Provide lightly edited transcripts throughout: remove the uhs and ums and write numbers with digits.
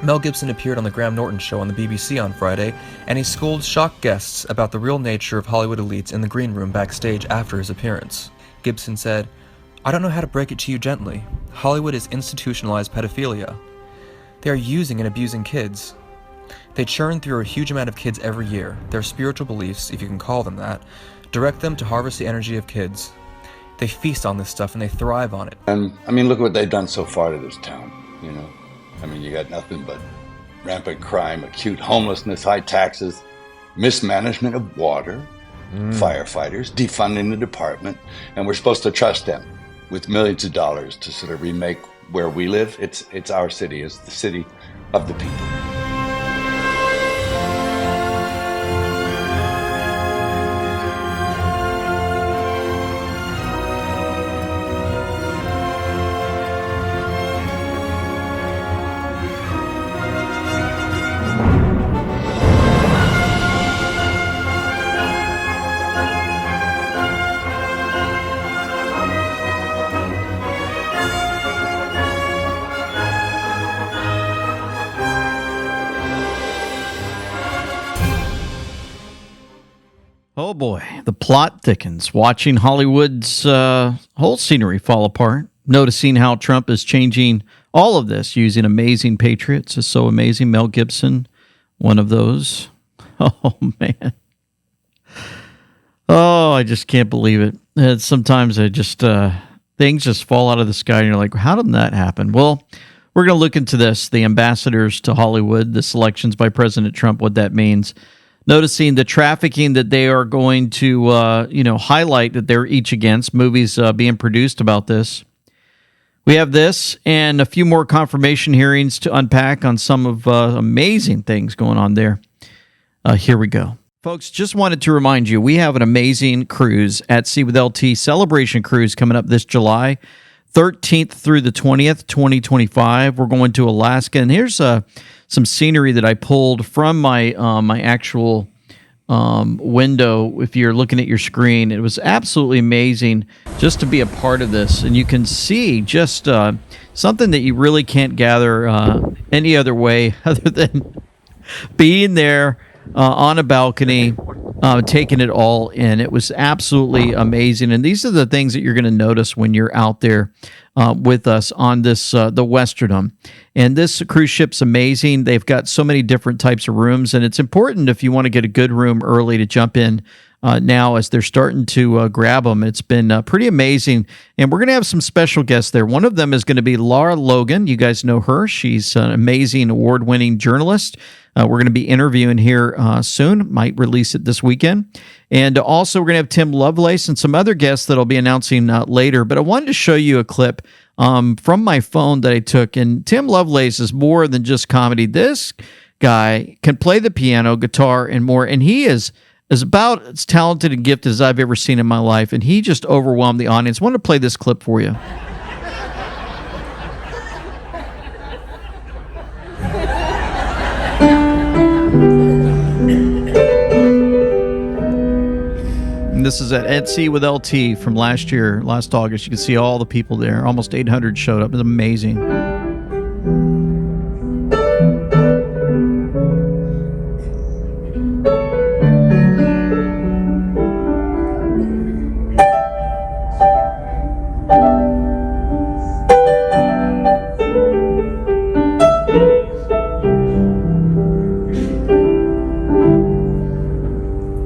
Mel Gibson appeared on the Graham Norton Show on the BBC on Friday, and he schooled shocked guests about the real nature of Hollywood elites in the green room backstage after his appearance. Gibson said, "I don't know how to break it to you gently. Hollywood is institutionalized pedophilia. They are using and abusing kids. They churn through a huge amount of kids every year. Their spiritual beliefs, if you can call them that, direct them to harvest the energy of kids. They feast on this stuff and they thrive on it." And I mean, look what they've done so far to this town, you know? I mean, you got nothing but rampant crime, acute homelessness, high taxes, mismanagement of water, firefighters, defunding the department, and we're supposed to trust them with millions of dollars to sort of remake where we live. It's our city, it's the city of the people. Oh boy, the plot thickens. Watching Hollywood's whole scenery fall apart, noticing how Trump is changing all of this using amazing patriots is so amazing. Mel Gibson, one of those. Oh man. Oh, I just can't believe it. And sometimes I just things just fall out of the sky and you're like, how did that happen? Well, we're going to look into this, the ambassadors to Hollywood, the selections by President Trump, what that means. Noticing the trafficking that they are going to, highlight that they're each against, movies being produced about this. We have this and a few more confirmation hearings to unpack on some of amazing things going on there. Here we go. Folks, just wanted to remind you, we have an amazing cruise at Sea with LT Celebration Cruise coming up this July 13th through the 20th, 2025. We're going to Alaska, and here's some scenery that I pulled from my my actual window. If you're looking at your screen, it was absolutely amazing just to be a part of this, and you can see just something that you really can't gather any other way other than being there on a balcony, taking it all in. It was absolutely amazing, and these are the things that you're going to notice when you're out there with us on this the Westerdom. And this cruise ship's amazing. They've got so many different types of rooms, and it's important if you want to get a good room early to jump in now as they're starting to grab them. It's been pretty amazing, and we're going to have some special guests there. One of them is going to be Laura Logan. You guys know her. She's an amazing award-winning journalist. We're going to be interviewing here soon. Might release it this weekend. And also, we're going to have Tim Lovelace and some other guests that I'll be announcing later. But I wanted to show you a clip from my phone that I took. And Tim Lovelace is more than just comedy. This guy can play the piano, guitar, and more. And he is about as talented and gifted as I've ever seen in my life. And he just overwhelmed the audience. I want to play this clip for you. And this is at Sea with LT from last August. You can see all the people there. Almost 800 showed up. It's amazing.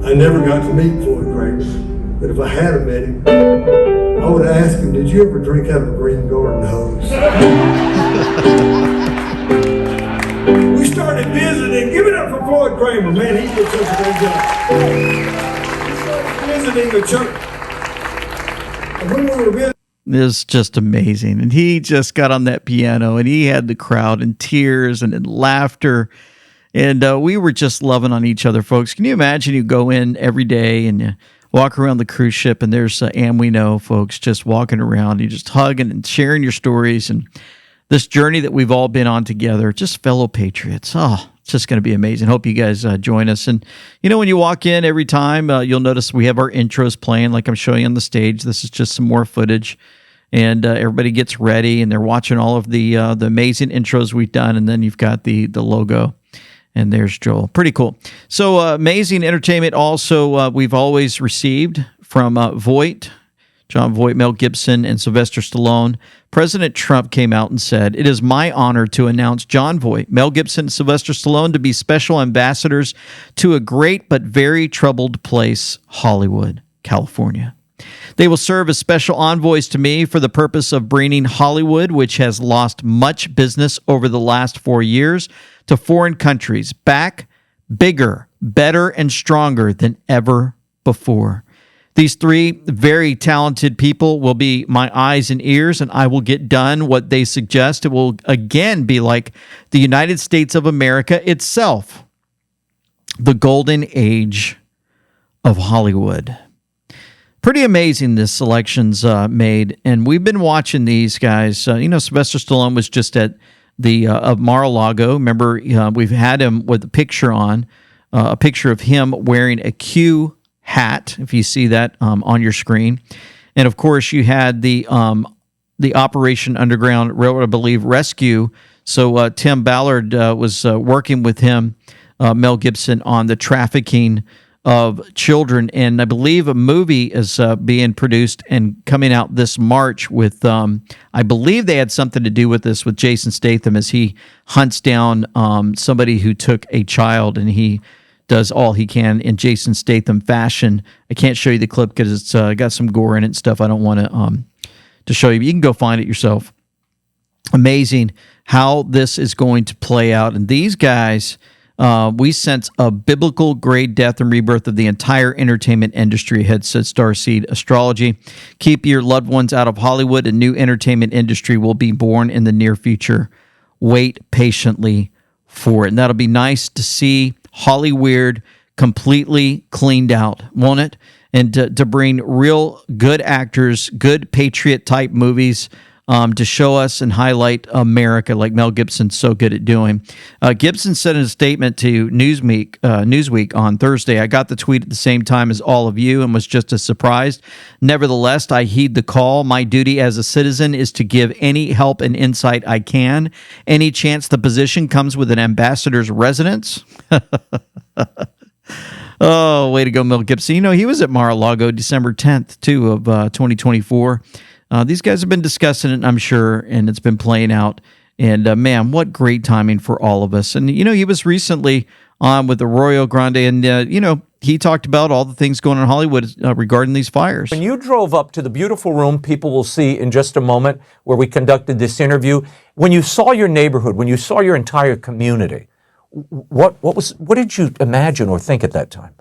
I never got to meet Floyd Cramer, but if I had met him, I would ask him, did you ever drink out of a green garden hose? We started visiting. Give it up for Floyd Cramer, man. He did such a great job. We started visiting the church. And when we were visiting, is just amazing. And he just got on that piano and he had the crowd in tears and in laughter. And we were just loving on each other, folks. Can you imagine you go in every day and you walk around the cruise ship and there's And We Know folks just walking around, you just hugging and sharing your stories and this journey that we've all been on together, just fellow patriots. Oh, it's just going to be amazing. Hope you guys join us. And, you know, when you walk in every time, you'll notice we have our intros playing like I'm showing you on the stage. This is just some more footage. and everybody gets ready, and they're watching all of the amazing intros we've done, and then you've got the logo. And there's Joel. Pretty cool. So amazing entertainment also we've always received from Voight, John Voight, Mel Gibson, and Sylvester Stallone. President Trump came out and said, "It is my honor to announce John Voight, Mel Gibson, and Sylvester Stallone to be special ambassadors to a great but very troubled place, Hollywood, California. They will serve as special envoys to me for the purpose of bringing Hollywood, which has lost much business over the last 4 years, to foreign countries, back bigger, better, and stronger than ever before. These three very talented people will be my eyes and ears, and I will get done what they suggest. It will again be like the United States of America itself, the golden age of Hollywood." Pretty amazing this selection's made, and we've been watching these guys. Sylvester Stallone was just at the of Mar-a-Lago. Remember, we've had him with a picture on, a picture of him wearing a Q hat, if you see that on your screen. And of course, you had the Operation Underground Railroad, I believe, rescue. So Tim Ballard was working with him, Mel Gibson, on the trafficking of children, and I believe a movie is being produced and coming out this March with, I believe they had something to do with this with Jason Statham as he hunts down somebody who took a child, and he does all he can in Jason Statham fashion. I can't show you the clip because it's got some gore in it and stuff. I don't want to show you. You can go find it yourself. Amazing how this is going to play out, and these guys. We sense a biblical grade death and rebirth of the entire entertainment industry, had said Starseed Astrology. Keep your loved ones out of Hollywood. A new entertainment industry will be born in the near future. Wait patiently for it. And that'll be nice to see Hollyweird completely cleaned out, won't it? And to bring real good actors, good patriot type movies to show us and highlight America like Mel Gibson's so good at doing. Gibson said in a statement to Newsweek on Thursday, "I got the tweet at the same time as all of you and was just as surprised. Nevertheless, I heed the call. My duty as a citizen is to give any help and insight I can. Any chance the position comes with an ambassador's residence?" Oh, way to go, Mel Gibson. He was at Mar-a-Lago December 10th, too, of 2024. These guys have been discussing it, I'm sure, and it's been playing out. And, man, what great timing for all of us. And, he was recently on with Arroyo Grande, and, he talked about all the things going on in Hollywood regarding these fires. When you drove up to the beautiful room, people will see in just a moment, where we conducted this interview, when you saw your neighborhood, when you saw your entire community, what did you imagine or think at that time?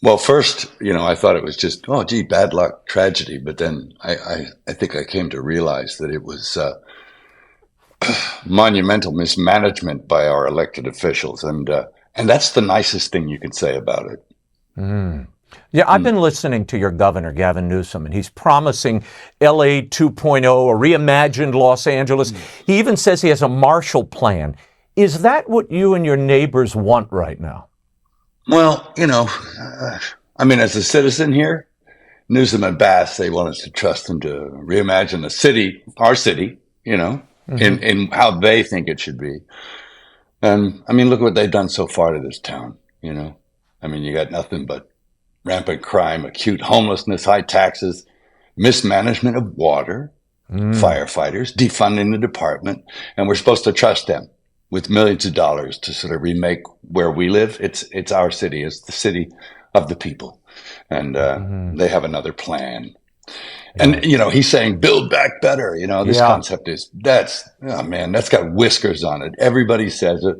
Well, first, I thought it was just, bad luck, tragedy. But then I think I came to realize that it was monumental mismanagement by our elected officials. And that's the nicest thing you can say about it. Mm. Yeah, I've been listening to your governor, Gavin Newsom, and he's promising LA 2.0, a reimagined Los Angeles. He even says he has a Marshall Plan. Is that what you and your neighbors want right now? Well, as a citizen here, Newsom and Bass, they want us to trust them to reimagine the city, our city, in how they think it should be. And look what they've done so far to this town, you got nothing but rampant crime, acute homelessness, high taxes, mismanagement of water, firefighters, defunding the department, and we're supposed to trust them with millions of dollars to sort of remake where we live. It's our city. It's the city of the people. And they have another plan. And, he's saying, build back better. This concept that's got whiskers on it. Everybody says it.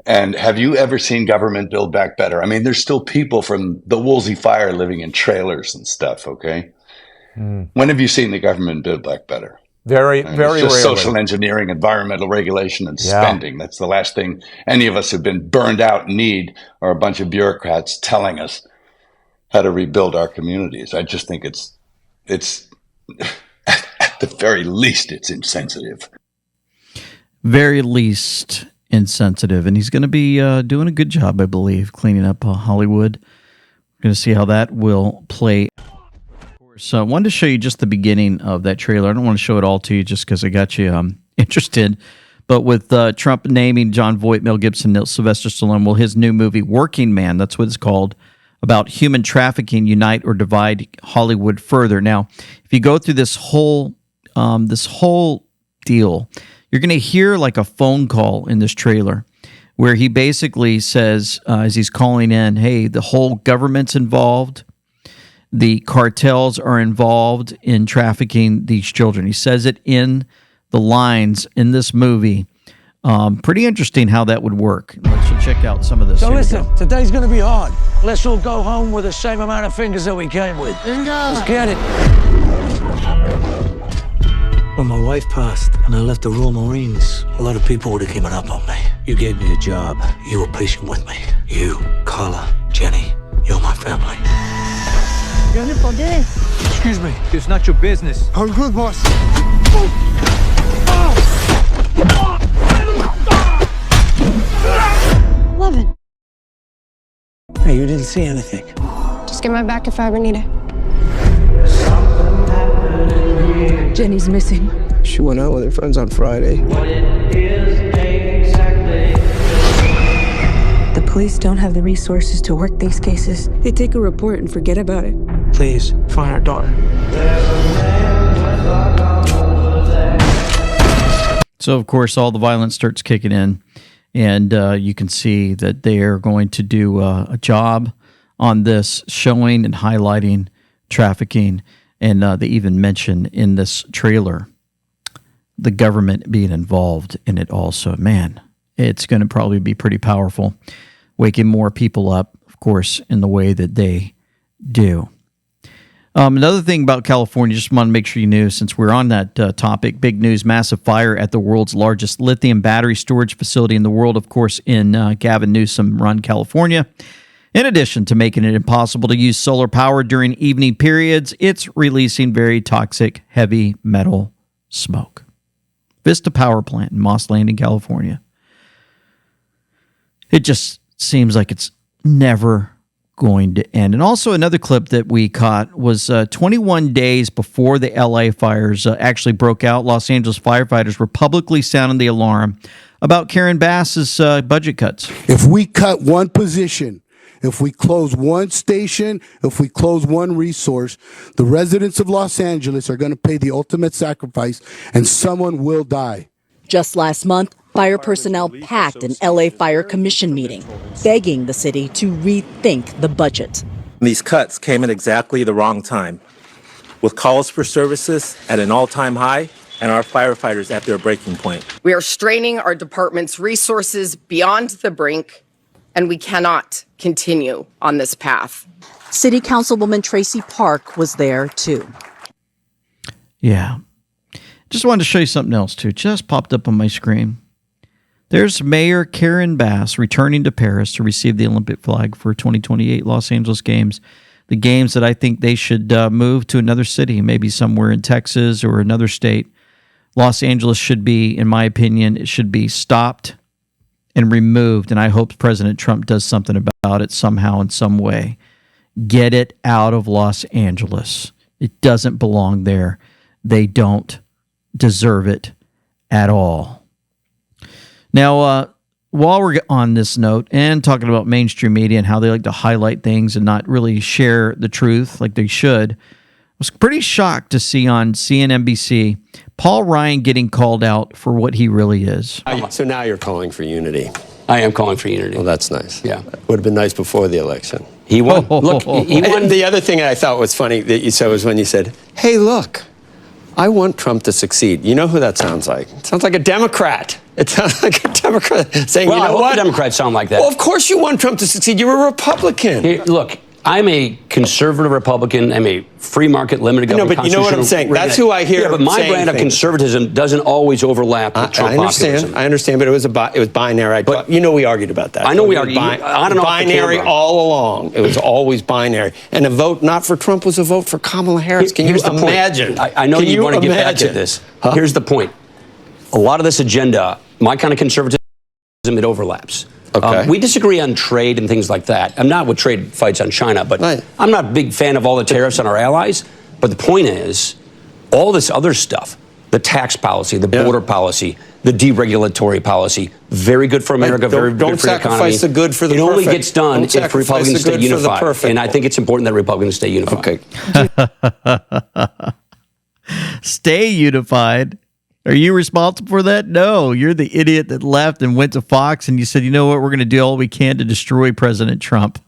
And have you ever seen government build back better? There's still people from the Woolsey fire living in trailers and stuff, okay? When have you seen the government build back better? Very it's just rarely. Social engineering, environmental regulation, and spending. That's the last thing any of us who've been burned out need are a bunch of bureaucrats telling us how to rebuild our communities. I just think it's at the very least, it's insensitive. Very least insensitive. And he's going to be doing a good job, I believe, cleaning up Hollywood. We're going to see how that will play. Of So I wanted to show you just the beginning of that trailer. I don't want to show it all to you just because I got you interested. But with Trump naming John Voight, Mel Gibson, Sylvester Stallone, well, his new movie, Working Man, that's what it's called, about human trafficking, unite or divide Hollywood further. Now, if you go through this whole deal, you're going to hear like a phone call in this trailer where he basically says, as he's calling in, hey, the whole government's involved. The cartels are involved in trafficking these children. He says it in the lines in this movie. Pretty interesting how that would work. Let's check out some of this. So listen, today's going to be hard. Let's all go home with the same amount of fingers that we came with. Bingo. Let's get it. When my wife passed and I left the Royal Marines, a lot of people would have given up on me. You gave me a job. You were patient with me. You, Carla, Jenny, you're my family. Excuse me, it's not your business. I'm good, boss. 11. Hey, you didn't see anything. Just get my back if I ever need it. Jenny's missing. She went out with her friends on Friday. The police don't have the resources to work these cases. They take a report and forget about it. Please, find our daughter. So, of course, all the violence starts kicking in, and you can see that they are going to do a job on this, showing and highlighting trafficking, and they even mention in this trailer the government being involved in it also. Man, it's going to probably be pretty powerful, waking more people up, of course, in the way that they do. Another thing about California, just want to make sure you knew, since we're on that topic, big news, massive fire at the world's largest lithium battery storage facility in the world, of course, in Gavin Newsom-run California. In addition to making it impossible to use solar power during evening periods, it's releasing very toxic heavy metal smoke. Vista Power Plant in Moss Landing, California. It just seems like it's never going to end. And also another clip that we caught was 21 days before the LA fires actually broke out. Los Angeles firefighters were publicly sounding the alarm about Karen Bass's budget cuts. If we cut one position, if we close one station, if we close one resource, the residents of Los Angeles are going to pay the ultimate sacrifice, and someone will die. Just last month, fire personnel packed an LA Fire Commission meeting, begging the city to rethink the budget. These cuts came at exactly the wrong time, with calls for services at an all-time high and our firefighters at their breaking point. We are straining our department's resources beyond the brink, and we cannot continue on this path. City Councilwoman Tracy Park was there, too. Yeah. Just wanted to show you something else, too. Just popped up on my screen. There's Mayor Karen Bass returning to Paris to receive the Olympic flag for 2028 Los Angeles Games. The games that I think they should move to another city, maybe somewhere in Texas or another state. Los Angeles should be, in my opinion, it should be stopped and removed, and I hope President Trump does something about it somehow in some way. Get it out of Los Angeles. It doesn't belong there. They don't deserve it at all. Now, while we're on this note and talking about mainstream media and how they like to highlight things and not really share the truth like they should, I was pretty shocked to see on CNBC Paul Ryan getting called out for what he really is. So now you're calling for unity. I am calling for unity. Well, that's nice. Yeah. Would have been nice before the election. He won. Look, he won. And the other thing I thought was funny that you said was when you said, hey, look, I want Trump to succeed. You know who that sounds like? It sounds like a Democrat. It sounds like a Democrat saying, well, you know I hope what? the Democrats sound like that. Well, of course you want Trump to succeed. You're a Republican. Here, look, I'm a conservative Republican. I'm a free market, limited government. No, but you know what I'm saying? That's who I hear. Yeah, but my brand of conservatism doesn't always overlap with Trump populism. I understand, but it was binary. But you know we argued about that. I know we argued. I don't know. Binary all along. It was always binary. And a vote not for Trump was a vote for Kamala Harris. Can you imagine? I know you want to get back to this. Huh? Here's the point. A lot of this agenda, my kind of conservatism, it overlaps. Okay. We disagree on trade and things like that. I'm not with trade fights on China, but right. I'm not a big fan of all the tariffs on our allies. But the point is, all this other stuff, the tax policy, the border policy, the deregulatory policy, very good for America, very good for the economy. Don't sacrifice the good for the perfect. It only gets done if Republicans stay unified. And I think it's important that Republicans stay unified. Okay. Stay unified. Are you responsible for that? No, you're the idiot that left and went to Fox and you said, you know what, we're going to do all we can to destroy President Trump.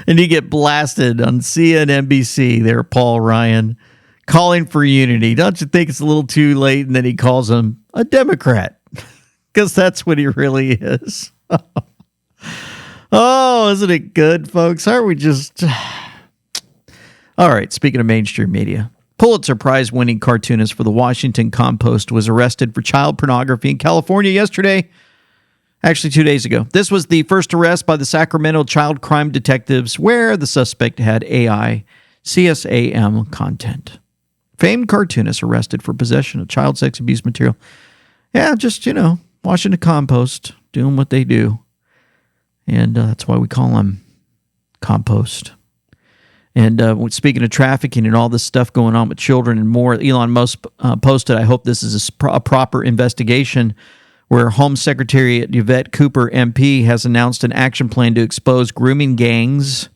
And you get blasted on CNBC there, Paul Ryan, calling for unity. Don't you think it's a little too late? And then he calls him a Democrat because that's what he really is. Oh, isn't it good, folks? Aren't we just... All right, speaking of mainstream media, Pulitzer Prize-winning cartoonist for the Washington Compost was arrested for child pornography in California yesterday. Actually, 2 days ago. This was the first arrest by the Sacramento child crime detectives where the suspect had AI CSAM content. Famed cartoonist arrested for possession of child sex abuse material. Yeah, just, washing the compost, doing what they do. And that's why we call them compost. And speaking of trafficking and all this stuff going on with children and more, Elon Musk posted, I hope this is a proper investigation, where Home Secretary Yvette Cooper, MP, has announced an action plan to expose grooming gangs.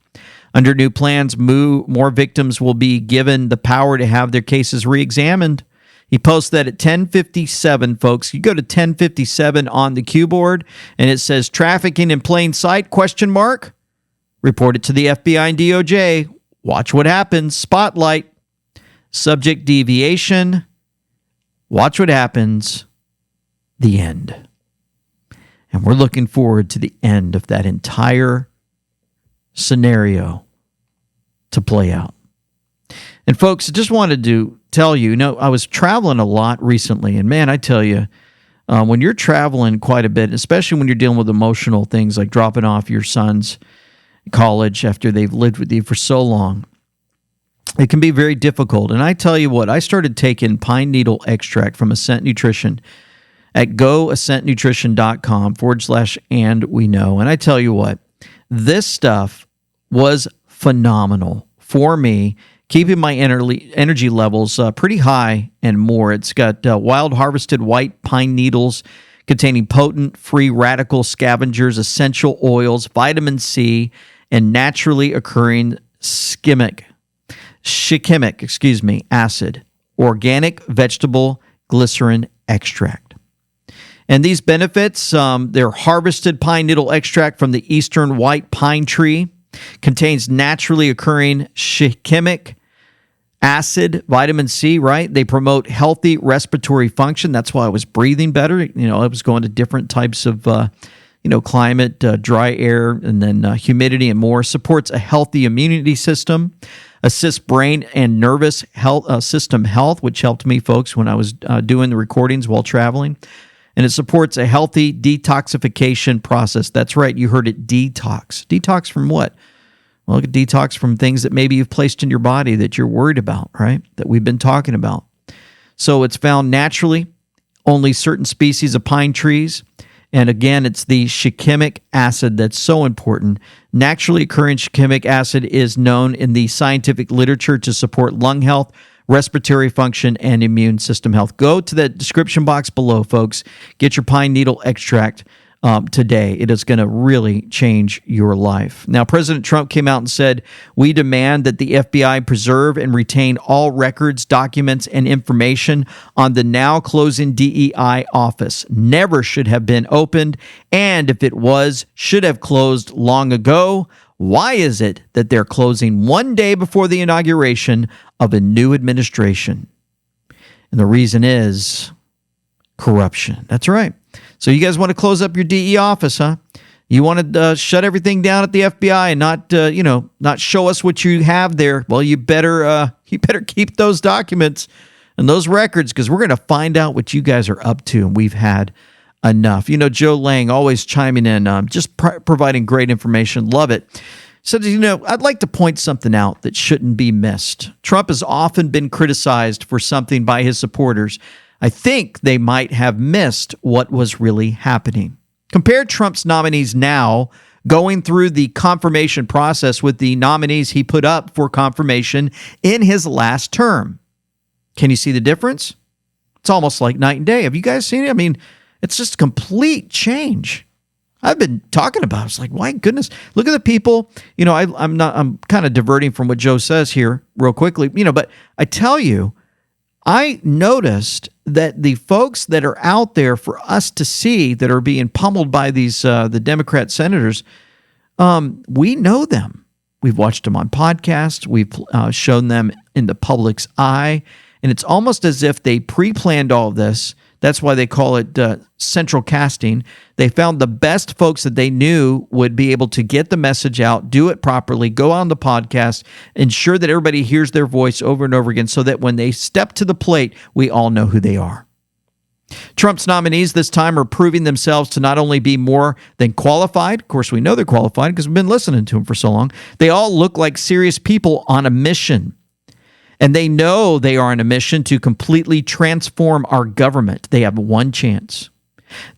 Under new plans, more victims will be given the power to have their cases re-examined. He posts that at 10:57, folks. You go to 10:57 on the cue board, and it says, trafficking in plain sight, ? Report it to the FBI and DOJ. Watch what happens. Spotlight. Subject deviation. Watch what happens. The end. And we're looking forward to the end of that entire scenario to play out. And folks, I just wanted to tell you, I was traveling a lot recently, and man, I tell you, when you're traveling quite a bit, especially when you're dealing with emotional things like dropping off your son's college after they've lived with you for so long, it can be very difficult. And I tell you what, I started taking pine needle extract from Ascent Nutrition at goascentnutrition.com/and we know. And I tell you what, this stuff was phenomenal for me, keeping my energy levels pretty high and more. It's got wild harvested white pine needles containing potent free radical scavengers, essential oils, vitamin C, and naturally occurring shikimic acid, organic vegetable glycerin extract. And these benefits, they're harvested pine needle extract from the eastern white pine tree, contains naturally occurring shikimic acid, vitamin C, right? They promote healthy respiratory function. That's why I was breathing better. I was going to different types of, climate, dry air, and then humidity and more. Supports a healthy immunity system. Assists brain and nervous health, system health, which helped me, folks, when I was doing the recordings while traveling. And it supports a healthy detoxification process. That's right, you heard it, detox. Detox from what? Well, detox from things that maybe you've placed in your body that you're worried about, right? That we've been talking about. So it's found naturally, only certain species of pine trees. And again, it's the shikimic acid that's so important. Naturally occurring shikimic acid is known in the scientific literature to support lung health, respiratory function, and immune system health. Go to the description box below, folks. Get your pine needle extract today. It is going to really change your life. Now, President Trump came out and said, we demand that the FBI preserve and retain all records, documents, and information on the now closing DEI office. Never should have been opened, and if it was, should have closed long ago. Why is it that they're closing one day before the inauguration of a new administration? And the reason is corruption. That's right. So you guys want to close up your DE office, huh? You want to shut everything down at the FBI and not show us what you have there. Well, you better keep those documents and those records, because we're going to find out what you guys are up to, and we've had enough. Joe Lang always chiming in, just providing great information. Love it. So, I'd like to point something out that shouldn't be missed. Trump has often been criticized for something by his supporters. I think they might have missed what was really happening. Compare Trump's nominees now going through the confirmation process with the nominees he put up for confirmation in his last term. Can you see the difference? It's almost like night and day. Have you guys seen it? I mean, it's just a complete change. I've been talking about it. It's like, my goodness, look at the people. You know, I'm kind of diverting from what Joe says here real quickly, you know, but I tell you, I noticed that the folks that are out there for us to see that are being pummeled by these the Democrat senators, we know them. We've watched them on podcasts. We've shown them in the public's eye. And it's almost as if they pre-planned all of this. That's why they call it central casting. They found the best folks that they knew would be able to get the message out, do it properly, go on the podcast, ensure that everybody hears their voice over and over again so that when they step to the plate, we all know who they are. Trump's nominees this time are proving themselves to not only be more than qualified. Of course, we know they're qualified because we've been listening to them for so long. They all look like serious people on a mission. And they know they are on a mission to completely transform our government. They have one chance.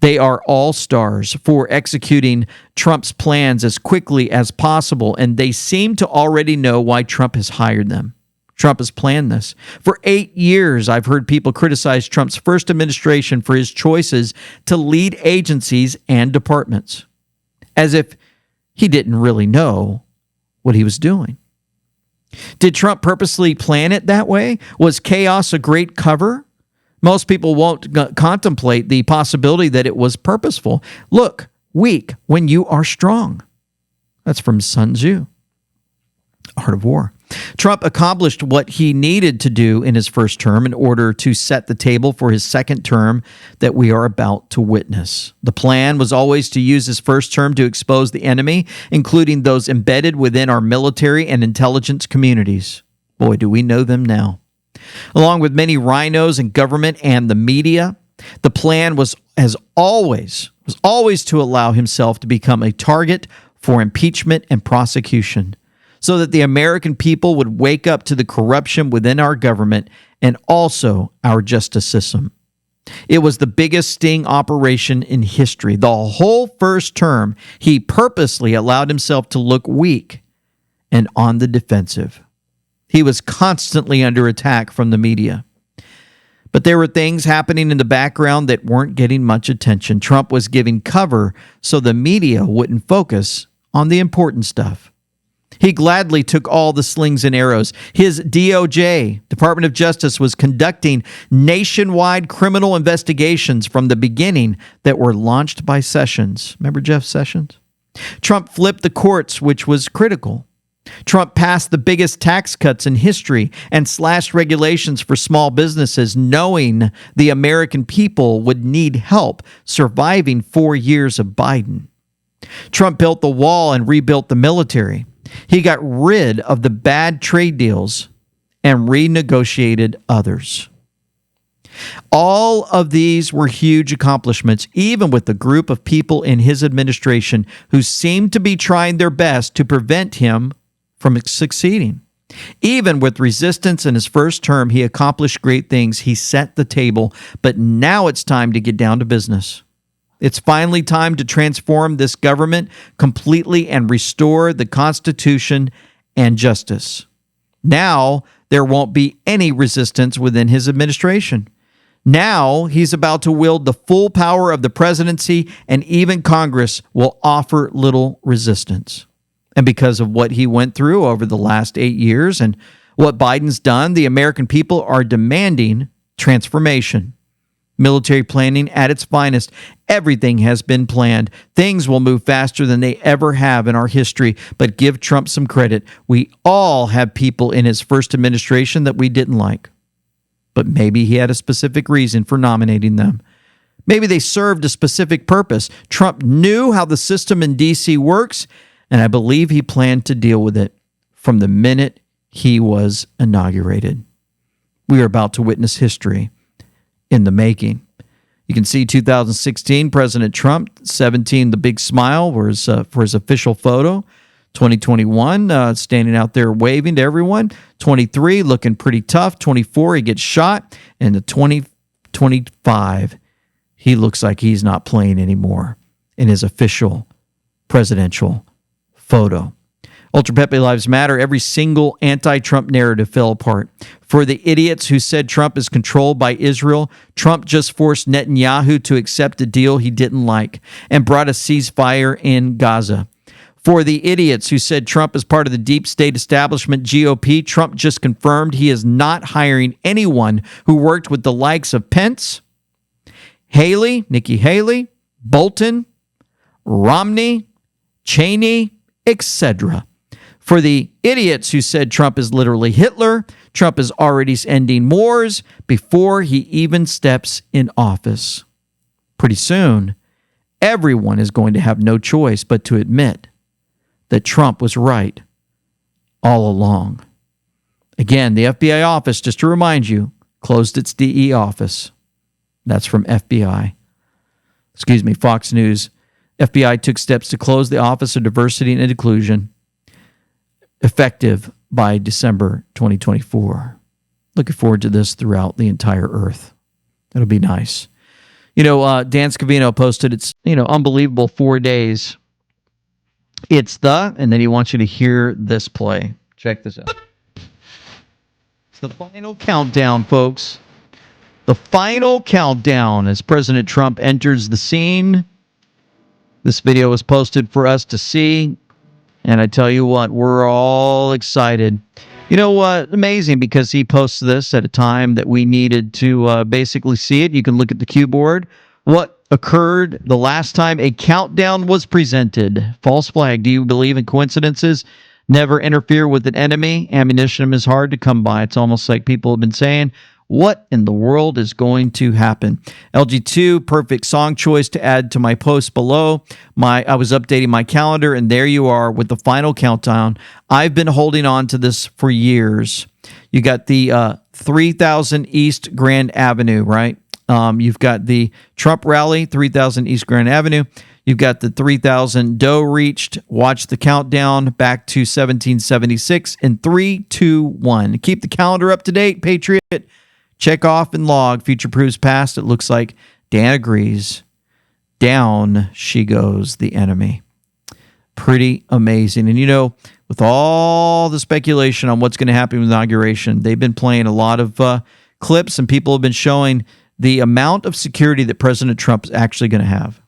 They are all-stars for executing Trump's plans as quickly as possible, and they seem to already know why Trump has hired them. Trump has planned this. For 8 years, I've heard people criticize Trump's first administration for his choices to lead agencies and departments, as if he didn't really know what he was doing. Did Trump purposely plan it that way? Was chaos a great cover? Most people won't contemplate the possibility that it was purposeful. Look, weak when you are strong. That's from Sun Tzu, Art of War. Trump accomplished what he needed to do in his first term in order to set the table for his second term that we are about to witness. The plan was always to use his first term to expose the enemy, including those embedded within our military and intelligence communities. Boy, do we know them now. Along with many rhinos in government and the media, the plan was always to allow himself to become a target for impeachment and prosecution, so that the American people would wake up to the corruption within our government and also our justice system. It was the biggest sting operation in history. The whole first term, he purposely allowed himself to look weak and on the defensive. He was constantly under attack from the media. But there were things happening in the background that weren't getting much attention. Trump was giving cover so the media wouldn't focus on the important stuff. He gladly took all the slings and arrows. His DOJ, Department of Justice, was conducting nationwide criminal investigations from the beginning that were launched by Sessions. Remember Jeff Sessions? Trump flipped the courts, which was critical. Trump passed the biggest tax cuts in history and slashed regulations for small businesses, knowing the American people would need help surviving 4 years of Biden. Trump built the wall and rebuilt the military. He got rid of the bad trade deals and renegotiated others. All of these were huge accomplishments, even with the group of people in his administration who seemed to be trying their best to prevent him from succeeding. Even with resistance in his first term, he accomplished great things. He set the table, but now it's time to get down to business. It's finally time to transform this government completely and restore the Constitution and justice. Now, there won't be any resistance within his administration. Now, he's about to wield the full power of the presidency, and even Congress will offer little resistance. And because of what he went through over the last 8 years and what Biden's done, the American people are demanding transformation. Military planning at its finest. Everything has been planned. Things will move faster than they ever have in our history, but give Trump some credit. We all have people in his first administration that we didn't like, but maybe he had a specific reason for nominating them. Maybe they served a specific purpose. Trump knew how the system in D.C. works, and I believe he planned to deal with it from the minute he was inaugurated. We are about to witness history in the making. You can see 2016, President Trump, 17, the big smile for his official photo. 2021, standing out there waving to everyone. 23, looking pretty tough. 24, he gets shot. And the 2025, he looks like he's not playing anymore in his official presidential photo. Ultra Pepe Lives Matter. Every single anti-Trump narrative fell apart. For the idiots who said Trump is controlled by Israel, Trump just forced Netanyahu to accept a deal he didn't like and brought a ceasefire in Gaza. For the idiots who said Trump is part of the deep state establishment GOP, Trump just confirmed he is not hiring anyone who worked with the likes of Pence, Haley, Nikki Haley, Bolton, Romney, Cheney, etc. For the idiots who said Trump is literally Hitler, Trump is already ending wars before he even steps in office. Pretty soon, everyone is going to have no choice but to admit that Trump was right all along. Again, the FBI office, just to remind you, closed its DE office. That's from Fox News. FBI took steps to close the Office of Diversity and Inclusion, effective by December 2024. Looking forward to this throughout the entire earth. It'll be nice. Dan Scavino posted, it's, unbelievable 4 days. And then he wants you to hear this play. Check this out. It's the final countdown, folks. The final countdown as President Trump enters the scene. This video was posted for us to see. And I tell you what, we're all excited. You know what? Amazing, because he posts this at a time that we needed to basically see it. You can look at the cue board. What occurred the last time a countdown was presented? False flag. Do you believe in coincidences? Never interfere with an enemy. Ammunition is hard to come by. It's almost like people have been saying, what in the world is going to happen? LG2, perfect song choice to add to my post below. I was updating my calendar, and there you are with the final countdown. I've been holding on to this for years. You got the 3000 East Grand Avenue, right? You've got the Trump rally, 3000 East Grand Avenue. You've got the 3000 Doe reached. Watch the countdown back to 1776 in 3, 2, 1. Keep the calendar up to date, Patriot. Check off and log. Future proves past. It looks like Dan agrees. Down she goes, the enemy. Pretty amazing. And with all the speculation on what's going to happen with the inauguration, they've been playing a lot of clips, and people have been showing the amount of security that President Trump is actually going to have.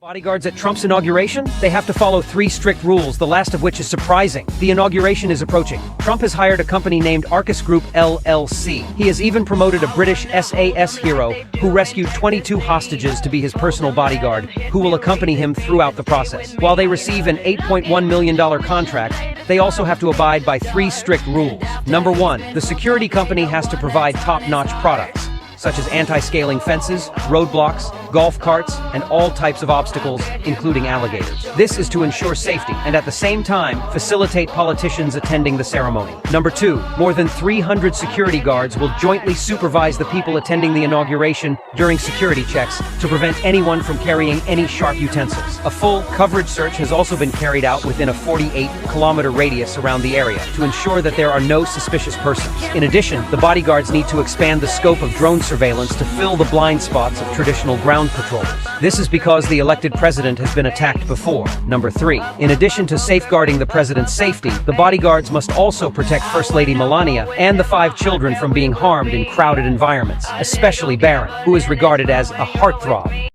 Bodyguards at Trump's inauguration? They have to follow 3 strict rules, the last of which is surprising. The inauguration is approaching. Trump has hired a company named Arcus Group LLC. He has even promoted a British SAS hero who rescued 22 hostages to be his personal bodyguard, who will accompany him throughout the process. While they receive an $8.1 million contract, they also have to abide by 3 strict rules. Number 1, the security company has to provide top-notch products, such as anti-scaling fences, roadblocks, golf carts, and all types of obstacles, including alligators. This is to ensure safety and at the same time facilitate politicians attending the ceremony. Number 2, more than 300 security guards will jointly supervise the people attending the inauguration during security checks to prevent anyone from carrying any sharp utensils. A full coverage search has also been carried out within a 48-kilometer radius around the area to ensure that there are no suspicious persons. In addition, the bodyguards need to expand the scope of drone surveillance to fill the blind spots of traditional ground patrollers. This is because the elected president has been attacked before. Number 3, in addition to safeguarding the president's safety, the bodyguards must also protect First Lady Melania and the 5 children from being harmed in crowded environments, especially Barron, who is regarded as a heartthrob.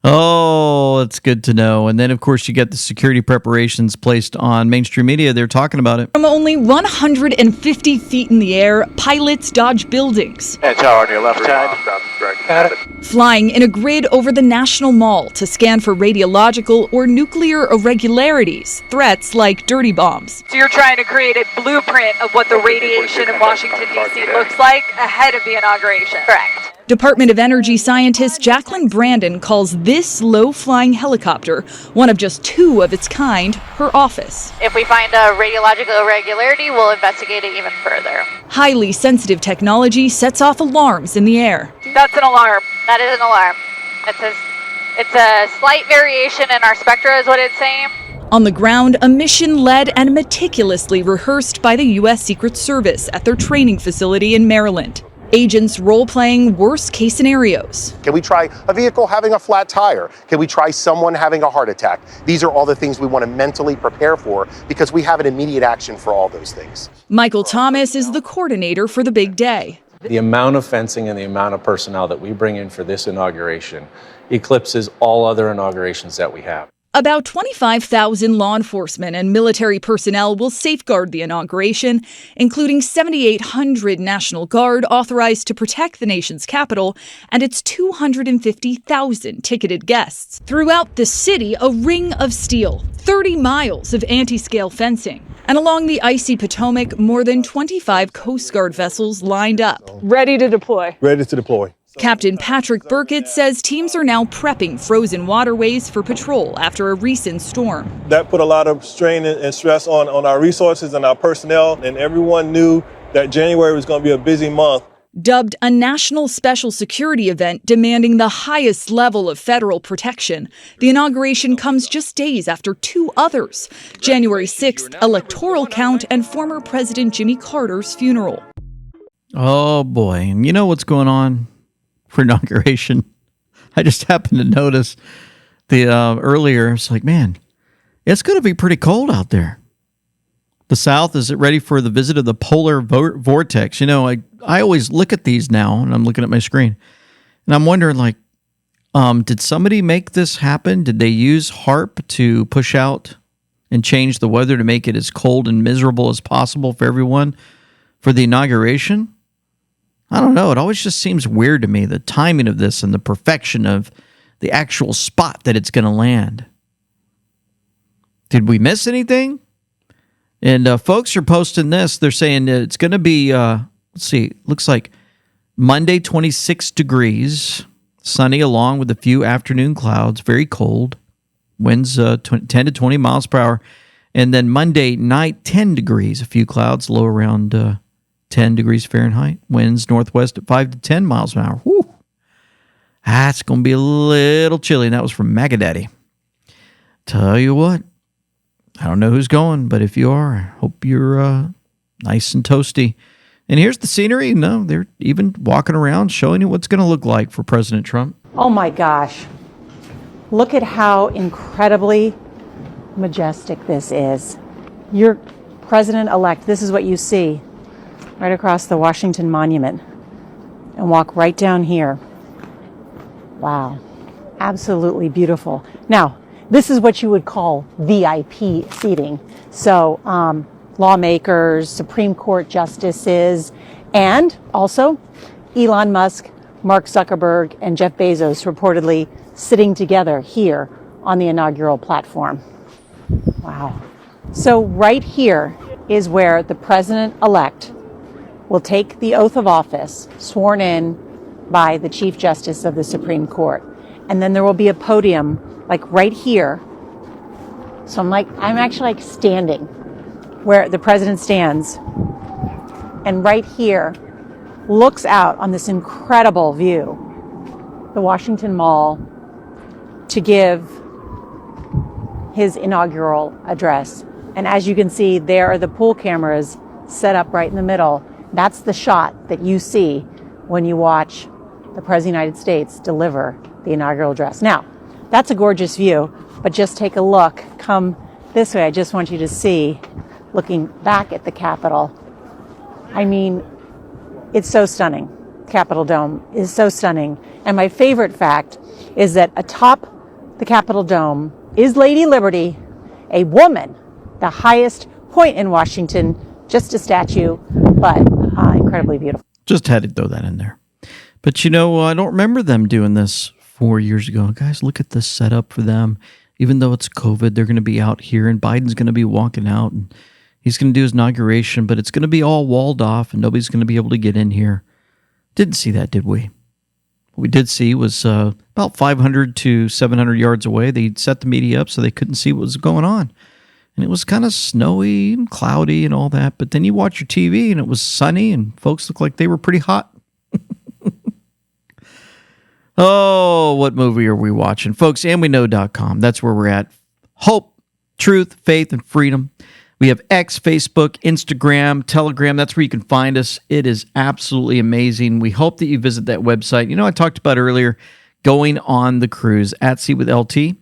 Oh, that's good to know. And then, of course, you get the security preparations placed on mainstream media. They're talking about it. From only 150 feet in the air, pilots dodge buildings. And tower on your left side. Got it. Flying in a grid over the National Mall to scan for radiological or nuclear irregularities, threats like dirty bombs. So you're trying to create a blueprint of what the radiation in Washington, D.C. looks like ahead of the inauguration. Correct. Department of Energy scientist Jacqueline Brandon calls this low-flying helicopter one of just 2 of its kind, her office. If we find a radiological irregularity, we'll investigate it even further. Highly sensitive technology sets off alarms in the air. That's an alarm. That is an alarm. It's a slight variation in our spectra is what it's saying. On the ground, a mission led and meticulously rehearsed by the U.S. Secret Service at their training facility in Maryland. Agents role-playing worst-case scenarios. Can we try a vehicle having a flat tire? Can we try someone having a heart attack? These are all the things we want to mentally prepare for because we have an immediate action for all those things. Michael Thomas is the coordinator for the big day. The amount of fencing and the amount of personnel that we bring in for this inauguration eclipses all other inaugurations that we have. About 25,000 law enforcement and military personnel will safeguard the inauguration, including 7,800 National Guard authorized to protect the nation's capital and its 250,000 ticketed guests. Throughout the city, a ring of steel, 30 miles of anti-scale fencing. And along the icy Potomac, more than 25 Coast Guard vessels lined up. Ready to deploy. Ready to deploy. Captain Patrick Burkett says teams are now prepping frozen waterways for patrol after a recent storm. That put a lot of strain and stress on our resources and our personnel, and everyone knew that January was going to be a busy month. Dubbed a national special security event demanding the highest level of federal protection, the inauguration comes just days after two others, January 6th electoral count and former President Jimmy Carter's funeral. Oh boy, and you know what's going on for inauguration? I just happened to notice the earlier, it's like, man, it's going to be pretty cold out there. The South, is it ready for the visit of the polar vortex? You know, I always look at these now, and I'm looking at my screen, and I'm wondering, like, did somebody make this happen? Did they use HARP to push out and change the weather to make it as cold and miserable as possible for everyone for the inauguration? I don't know. It always just seems weird to me, the timing of this and the perfection of the actual spot that it's going to land. Did we miss anything? And folks are posting this. They're saying it's going to be, let's see, looks like Monday, 26 degrees, sunny along with a few afternoon clouds, very cold, winds 10 to 20 miles per hour. And then Monday night, 10 degrees, a few clouds, low around 10 degrees Fahrenheit, winds northwest at 5 to 10 miles an hour. Whew. That's going to be a little chilly. And that was from Magadaddy. Tell you what, I don't know who's going, but if you are, I hope you're nice and toasty. And here's the scenery. No, they're even walking around showing you what's going to look like for President Trump. Oh my gosh. Look at how incredibly majestic this is. Your president-elect, this is what you see right across the Washington Monument, and walk right down here. Wow. Absolutely beautiful. Now, this is what you would call VIP seating. So, lawmakers, Supreme Court justices, and also Elon Musk, Mark Zuckerberg, and Jeff Bezos reportedly sitting together here on the inaugural platform. Wow. So right here is where the president-elect will take the oath of office sworn in by the Chief Justice of the Supreme Court. And then there will be a podium like right here. So I'm actually like standing where the president stands, and right here looks out on this incredible view, the Washington Mall, to give his inaugural address. And as you can see, there are the pool cameras set up right in the middle. That's the shot that you see when you watch the President of the United States deliver the inaugural address. Now, that's a gorgeous view, but just take a look. Come this way. I just want you to see, looking back at the Capitol. I mean, it's so stunning. Capitol Dome is so stunning. And my favorite fact is that atop the Capitol Dome is Lady Liberty, a woman, the highest point in Washington, just a statue, but incredibly beautiful. Just had to throw that in there. But you know, I don't remember them doing this 4 years ago. Guys, look at this setup for them. Even though it's COVID, they're going to be out here, and Biden's going to be walking out, and he's going to do his inauguration, but it's going to be all walled off, and nobody's going to be able to get in here. Didn't see that, did we? What we did see was about 500 to 700 yards away. They set the media up so they couldn't see what was going on. And it was kind of snowy and cloudy and all that. But then you watch your TV, and it was sunny, and folks looked like they were pretty hot. Oh, what movie are we watching? Folks, andweknow.com. That's where we're at. Hope, truth, faith, and freedom. We have X, Facebook, Instagram, Telegram. That's where you can find us. It is absolutely amazing. We hope that you visit that website. You know, I talked about earlier going on the cruise at Sea with LT.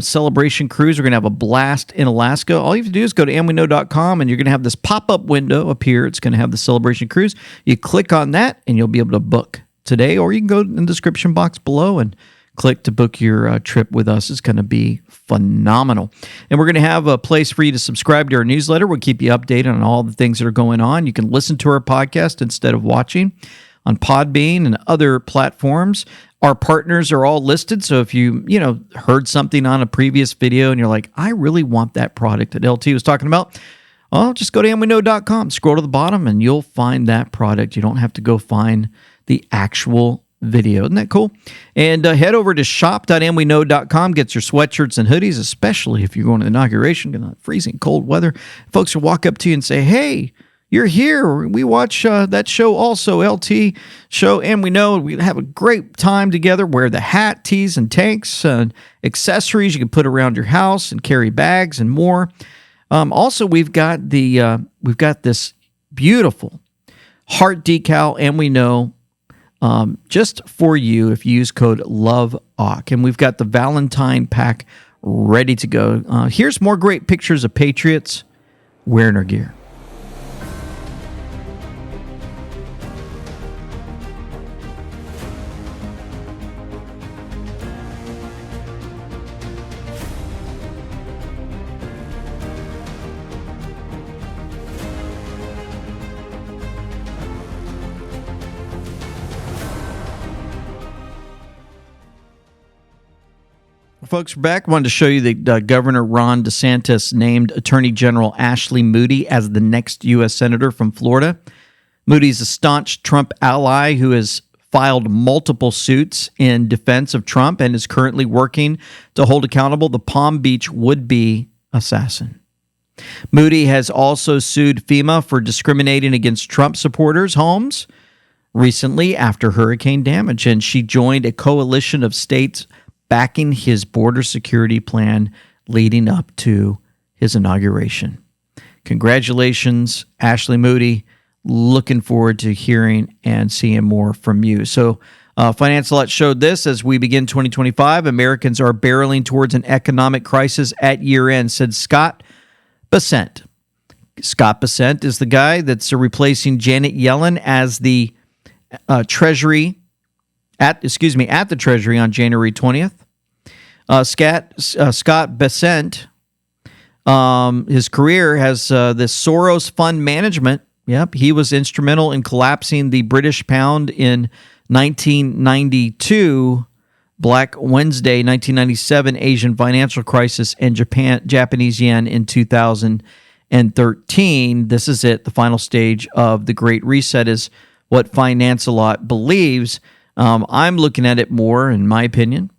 Celebration cruise. We're going to have a blast in Alaska. All you have to do is go to amweknow.com and you're going to have this pop-up window up here. It's going to have the Celebration cruise. You click on that and you'll be able to book today, or you can go in the description box below and click to book your trip with us. It's going to be phenomenal. And we're going to have a place for you to subscribe to our newsletter. We'll keep you updated on all the things that are going on. You can listen to our podcast instead of watching on Podbean and other platforms. Our partners are all listed. So if you heard something on a previous video and you're like, I really want that product that LT was talking about, well, just go to amweknow.com, scroll to the bottom, and you'll find that product. You don't have to go find the actual video. Isn't that cool? And head over to shop.amweknow.com. Get your sweatshirts and hoodies, especially if you're going to the inauguration in freezing cold weather. Folks will walk up to you and say, hey, you're here. We watch that show also, LT show, and we know we have a great time together. Wear the hat, tees, and tanks, and accessories you can put around your house and carry bags and more. Also, we've got this beautiful heart decal, and we know just for you if you use code LOVEAWK. And we've got the Valentine pack ready to go. Here's more great pictures of Patriots wearing our gear. Folks, we're back. I wanted to show you that Governor Ron DeSantis named Attorney General Ashley Moody as the next U.S. Senator from Florida. Moody's a staunch Trump ally who has filed multiple suits in defense of Trump and is currently working to hold accountable the Palm Beach would-be assassin. Moody has also sued FEMA for discriminating against Trump supporters' homes recently after hurricane damage, and she joined a coalition of states backing his border security plan leading up to his inauguration. Congratulations, Ashley Moody. Looking forward to hearing and seeing more from you. So, Finance Alert showed this: as we begin 2025, Americans are barreling towards an economic crisis at year end, said Scott Bessent. Scott Bessent is the guy that's replacing Janet Yellen as the Treasury at the Treasury on January 20th. Scott Bessent, his career has this Soros Fund Management. Yep, he was instrumental in collapsing the British pound in 1992, Black Wednesday, 1997 Asian financial crisis, and Japanese yen in 2013. This is it. The final stage of the Great Reset is what Finance a Lot believes. I'm looking at it more, in my opinion,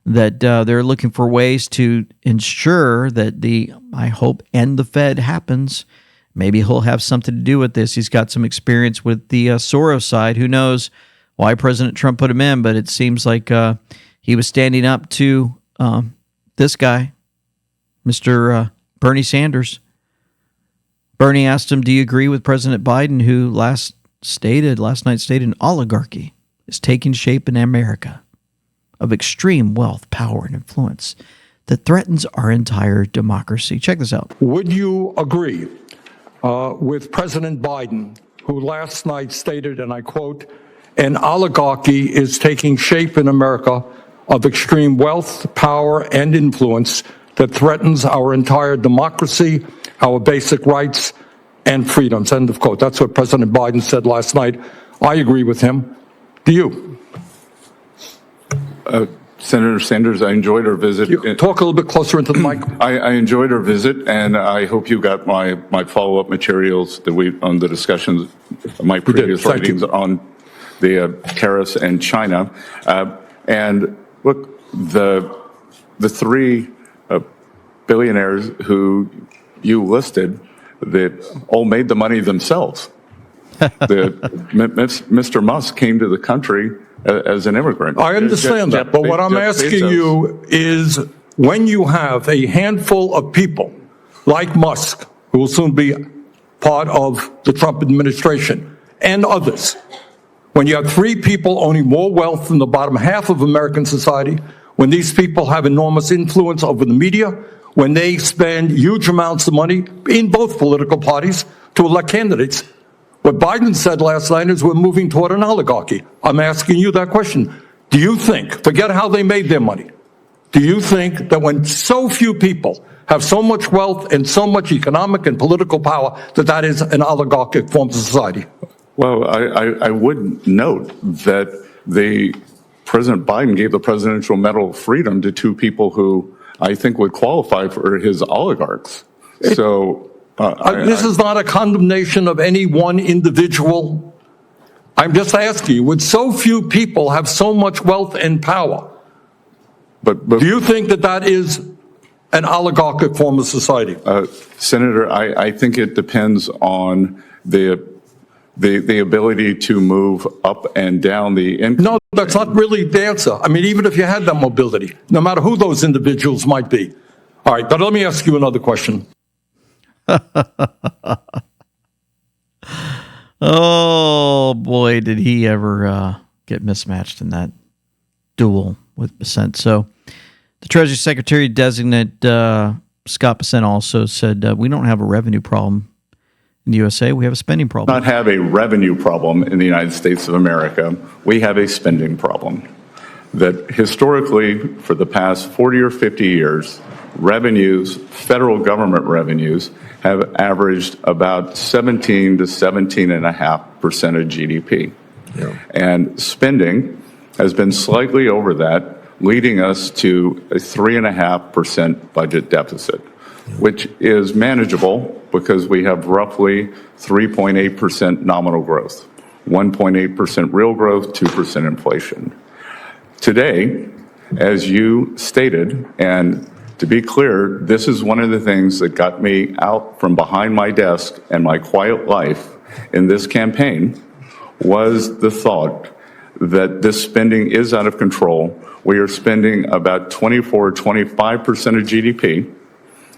that they're looking for ways to ensure that I hope, end the Fed happens. Maybe he'll have something to do with this. He's got some experience with the Soros side. Who knows why President Trump put him in, but it seems like he was standing up to this guy, Mr. Bernie Sanders. Bernie asked him, do you agree with President Biden, who last night stated an oligarchy is taking shape in America of extreme wealth, power, and influence that threatens our entire democracy. Check this out. Would you agree with President Biden, who last night stated, and I quote, an oligarchy is taking shape in America of extreme wealth, power, and influence that threatens our entire democracy, our basic rights, and freedoms, end of quote. That's what President Biden said last night. I agree with him. Do you? Senator Sanders, I enjoyed our visit. Talk a little bit closer into the mic. I enjoyed our visit, and I hope you got my follow-up materials on the discussions, my previous writings on the tariffs and China. And look, the three billionaires who you listed that all made the money themselves. Mr. Musk came to the country as an immigrant. I understand that, but what I'm asking you is, when you have a handful of people like Musk who will soon be part of the Trump administration, and others. When you have three people owning more wealth than the bottom half of American society, when these people have enormous influence over the media, when they spend huge amounts of money in both political parties to elect candidates, what Biden said last night is we're moving toward an oligarchy. I'm asking you that question. Do you think, forget how they made their money, do you think that when so few people have so much wealth and so much economic and political power, that is an oligarchic form of society? Well, I would note that President Biden gave the Presidential Medal of Freedom to two people who I think would qualify for his oligarchs. This is not a condemnation of any one individual. I'm just asking you, would so few people have so much wealth and power? But do you think that is an oligarchic form of society? Senator, I think it depends on the ability to move up and down the income. No, that's not really the answer. I mean, even if you had that mobility, no matter who those individuals might be. All right, but let me ask you another question. Oh, boy, did he ever get mismatched in that duel with Bessent. So the Treasury Secretary designate Scott Bessent also said, we don't have a revenue problem in the USA. We have a spending problem. Not have a revenue problem in the United States of America. We have a spending problem. That historically, for the past 40 or 50 years, revenues, federal government revenues, have averaged about 17 to 17.5% of GDP. Yeah. And spending has been slightly over that, leading us to a 3.5% budget deficit, which is manageable because we have roughly 3.8% nominal growth, 1.8% real growth, 2% inflation. Today, as you stated, and to be clear, this is one of the things that got me out from behind my desk and my quiet life in this campaign, was the thought that this spending is out of control. We are spending about 24, 25% of GDP.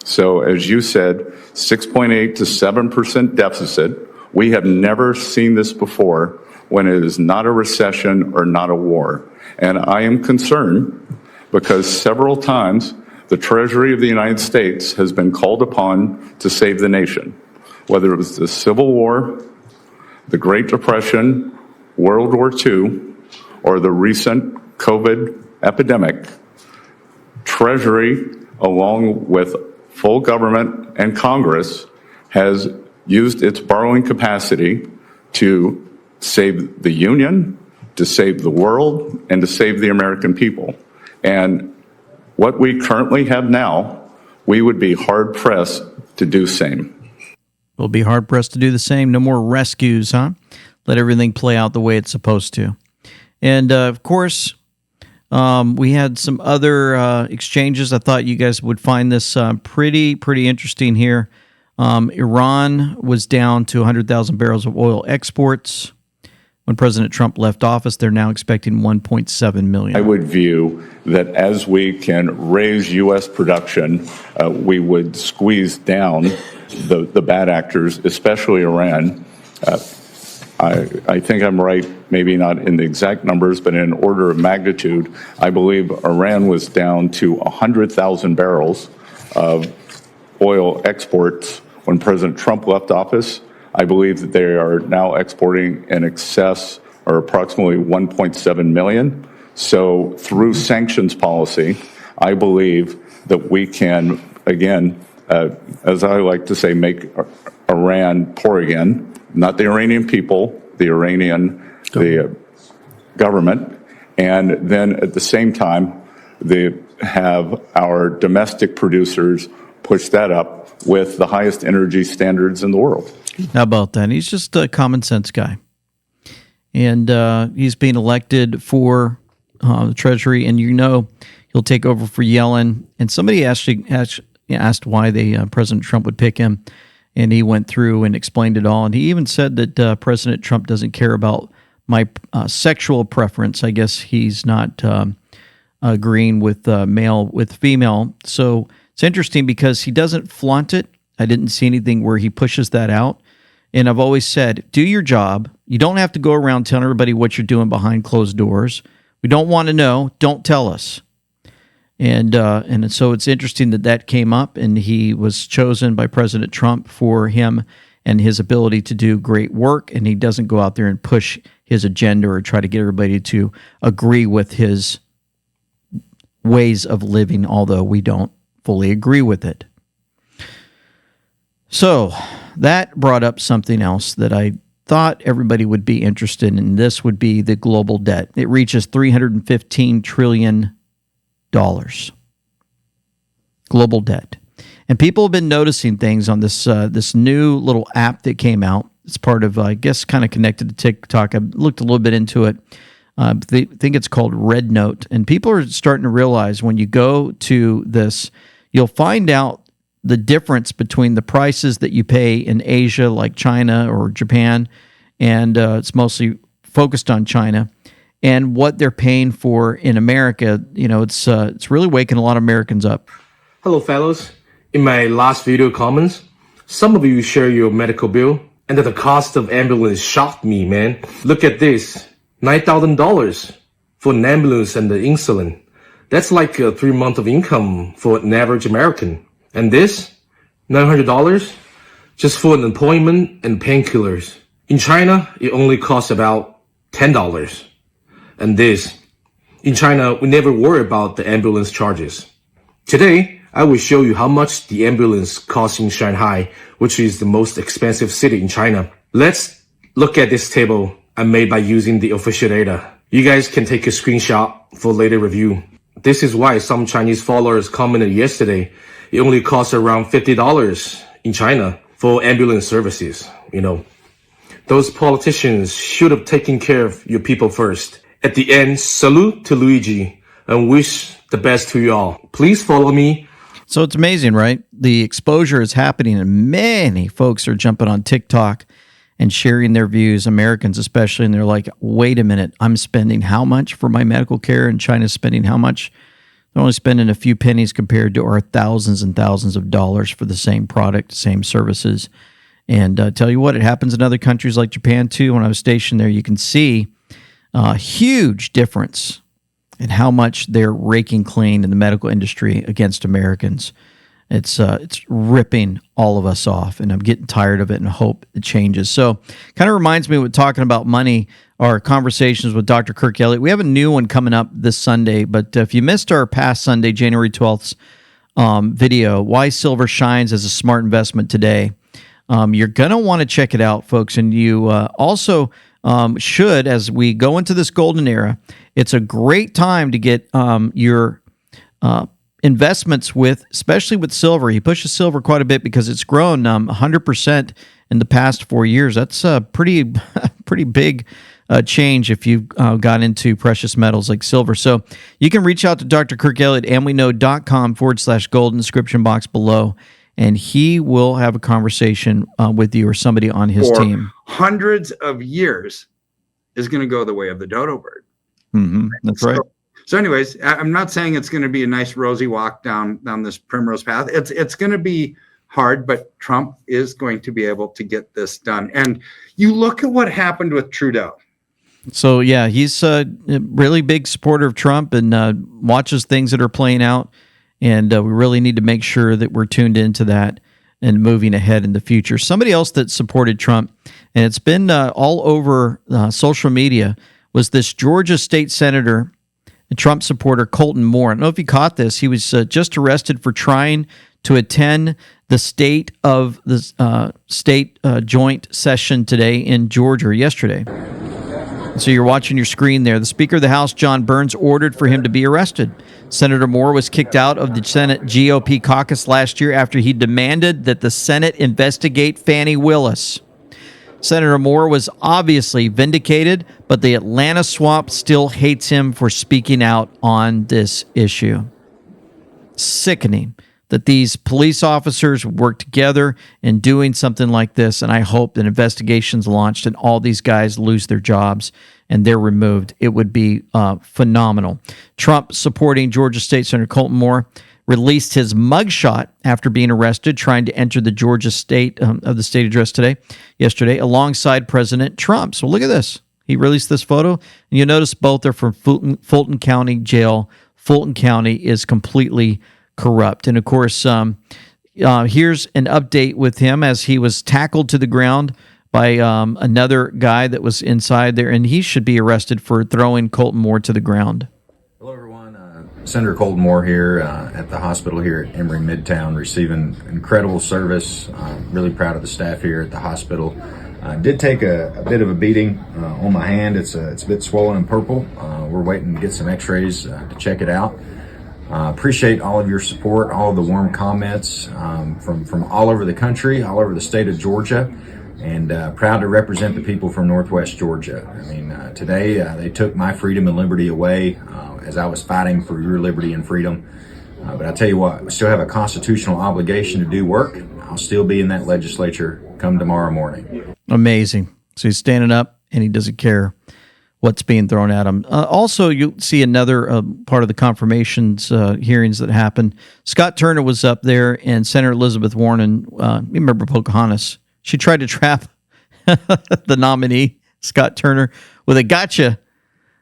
So as you said, 6.8 to 7% deficit. We have never seen this before when it is not a recession or not a war. And I am concerned because several times the Treasury of the United States has been called upon to save the nation, whether it was the Civil War, the Great Depression, World War II, or the recent COVID epidemic. Treasury, along with full government and Congress, has used its borrowing capacity to save the Union, to save the world, and to save the American people. And what we currently have now, we would be hard-pressed to do same. We'll be hard-pressed to do the same. No more rescues, huh? Let everything play out the way it's supposed to. And, of course, we had some other exchanges. I thought you guys would find this pretty interesting here. Iran was down to 100,000 barrels of oil exports. When President Trump left office, they're now expecting 1.7 million. I would view that as we can raise U.S. production, we would squeeze down the bad actors, especially Iran. I think I'm right, maybe not in the exact numbers, but in order of magnitude. I believe Iran was down to 100,000 barrels of oil exports when President Trump left office. I believe that they are now exporting in excess or approximately 1.7 million. So through sanctions policy, I believe that we can, again, as I like to say, make Iran poor again. Not the Iranian people, the government. And then at the same time, they have our domestic producers push that up with the highest energy standards in the world. How about that? He's just a common sense guy. And he's being elected for the Treasury, and he'll take over for Yellen. And somebody actually asked why President Trump would pick him, and he went through and explained it all. And he even said that President Trump doesn't care about my sexual preference. I guess he's not agreeing with male with female. So it's interesting because he doesn't flaunt it I didn't see anything where he pushes that out. And I've always said, do your job. You don't have to go around telling everybody what you're doing behind closed doors. We don't want to know. Don't tell us. And so it's interesting that came up, and he was chosen by President Trump for him and his ability to do great work, and he doesn't go out there and push his agenda or try to get everybody to agree with his ways of living, although we don't fully agree with it. So that brought up something else that I thought everybody would be interested in. This would be the global debt. It reaches $315 trillion. Global debt. And people have been noticing things on this new little app that came out. It's part of, I guess, kind of connected to TikTok. I looked a little bit into it. I think it's called Red Note. And people are starting to realize when you go to this, you'll find out the difference between the prices that you pay in Asia, like China or Japan, and it's mostly focused on China, and what they're paying for in America. You know, it's really waking a lot of Americans up. Hello, fellows. In my last video comments, some of you share your medical bill, and that the cost of ambulance shocked me, man. Look at this, $9,000 for an ambulance and the insulin. That's like 3 months of income for an average American. And this, $900 just for an appointment and painkillers. In China, it only costs about $10. And this, in China, we never worry about the ambulance charges. Today, I will show you how much the ambulance costs in Shanghai, which is the most expensive city in China. Let's look at this table I made by using the official data. You guys can take a screenshot for later review. This is why some Chinese followers commented yesterday. It only costs around $50 in China for ambulance services. You know, those politicians should have taken care of your people first. At the end, salute to Luigi and wish the best to you all. Please follow me. So it's amazing, right? The exposure is happening, and many folks are jumping on TikTok and sharing their views, Americans especially, and they're like, wait a minute, I'm spending how much for my medical care, and China's spending how much? They're only spending a few pennies compared to our thousands and thousands of dollars for the same product, same services. And tell you what, it happens in other countries like Japan too. When I was stationed there, you can see a huge difference in how much they're raking clean in the medical industry against Americans. It's ripping all of us off, and I'm getting tired of it and hope it changes. So kind of reminds me of talking about money, our conversations with Dr. Kirk Elliott. We have a new one coming up this Sunday, but if you missed our past Sunday, January 12th video, Why Silver Shines as a Smart Investment Today, you're going to want to check it out, folks. And you also should, as we go into this golden era, it's a great time to get your investments with, especially with silver. He pushes silver quite a bit because it's grown 100% in the past 4 years. That's a pretty big change if you've got into precious metals like silver. So you can reach out to Dr. Kirk Elliott, amweknow.com/gold in the description box below, and he will have a conversation with you or somebody on his team. Hundreds of years is going to go the way of the dodo bird. Mm-hmm. That's right. So anyways, I'm not saying it's going to be a nice rosy walk down this primrose path. It's going to be hard, but Trump is going to be able to get this done. And you look at what happened with Trudeau. So yeah, he's a really big supporter of Trump and watches things that are playing out. And we really need to make sure that we're tuned into that and moving ahead in the future. Somebody else that supported Trump, and it's been all over social media, was this Georgia state senator, a Trump supporter, Colton Moore. I don't know if you caught this. He was just arrested for trying to attend the state joint session today in Georgia yesterday. So you're watching your screen there. The Speaker of the House, John Burns, ordered for him to be arrested. Senator Moore was kicked out of the Senate GOP caucus last year after he demanded that the Senate investigate Fani Willis. Senator Moore was obviously vindicated, but the Atlanta swamp still hates him for speaking out on this issue. Sickening that these police officers work together in doing something like this, and I hope that investigations launched and all these guys lose their jobs and they're removed. It would be phenomenal. Trump supporting Georgia State Senator Colton Moore released his mugshot after being arrested trying to enter the Georgia state of the state address yesterday, alongside President Trump. So look at this. He released this photo, and you notice both are from Fulton County Jail. Fulton County is completely corrupt. And of course, here's an update with him as he was tackled to the ground by another guy that was inside there, and he should be arrested for throwing Colton Moore to the ground. Hello, everyone. Senator Colton Moore here at the hospital here at Emory Midtown, receiving incredible service. Really proud of the staff here at the hospital. Did take a bit of a beating on my hand. It's a bit swollen and purple. We're waiting to get some x-rays to check it out. Appreciate all of your support, all of the warm comments from all over the country, all over the state of Georgia, and proud to represent the people from Northwest Georgia. I mean, today they took my freedom and liberty away as I was fighting for your liberty and freedom. But I tell you what, we still have a constitutional obligation to do work. I'll still be in that legislature come tomorrow morning. Amazing. So he's standing up and he doesn't care what's being thrown at him. Also, you'll see another part of the confirmations hearings that happened. Scott Turner was up there, and Senator Elizabeth Warren, you remember Pocahontas, she tried to trap the nominee, Scott Turner, with a gotcha,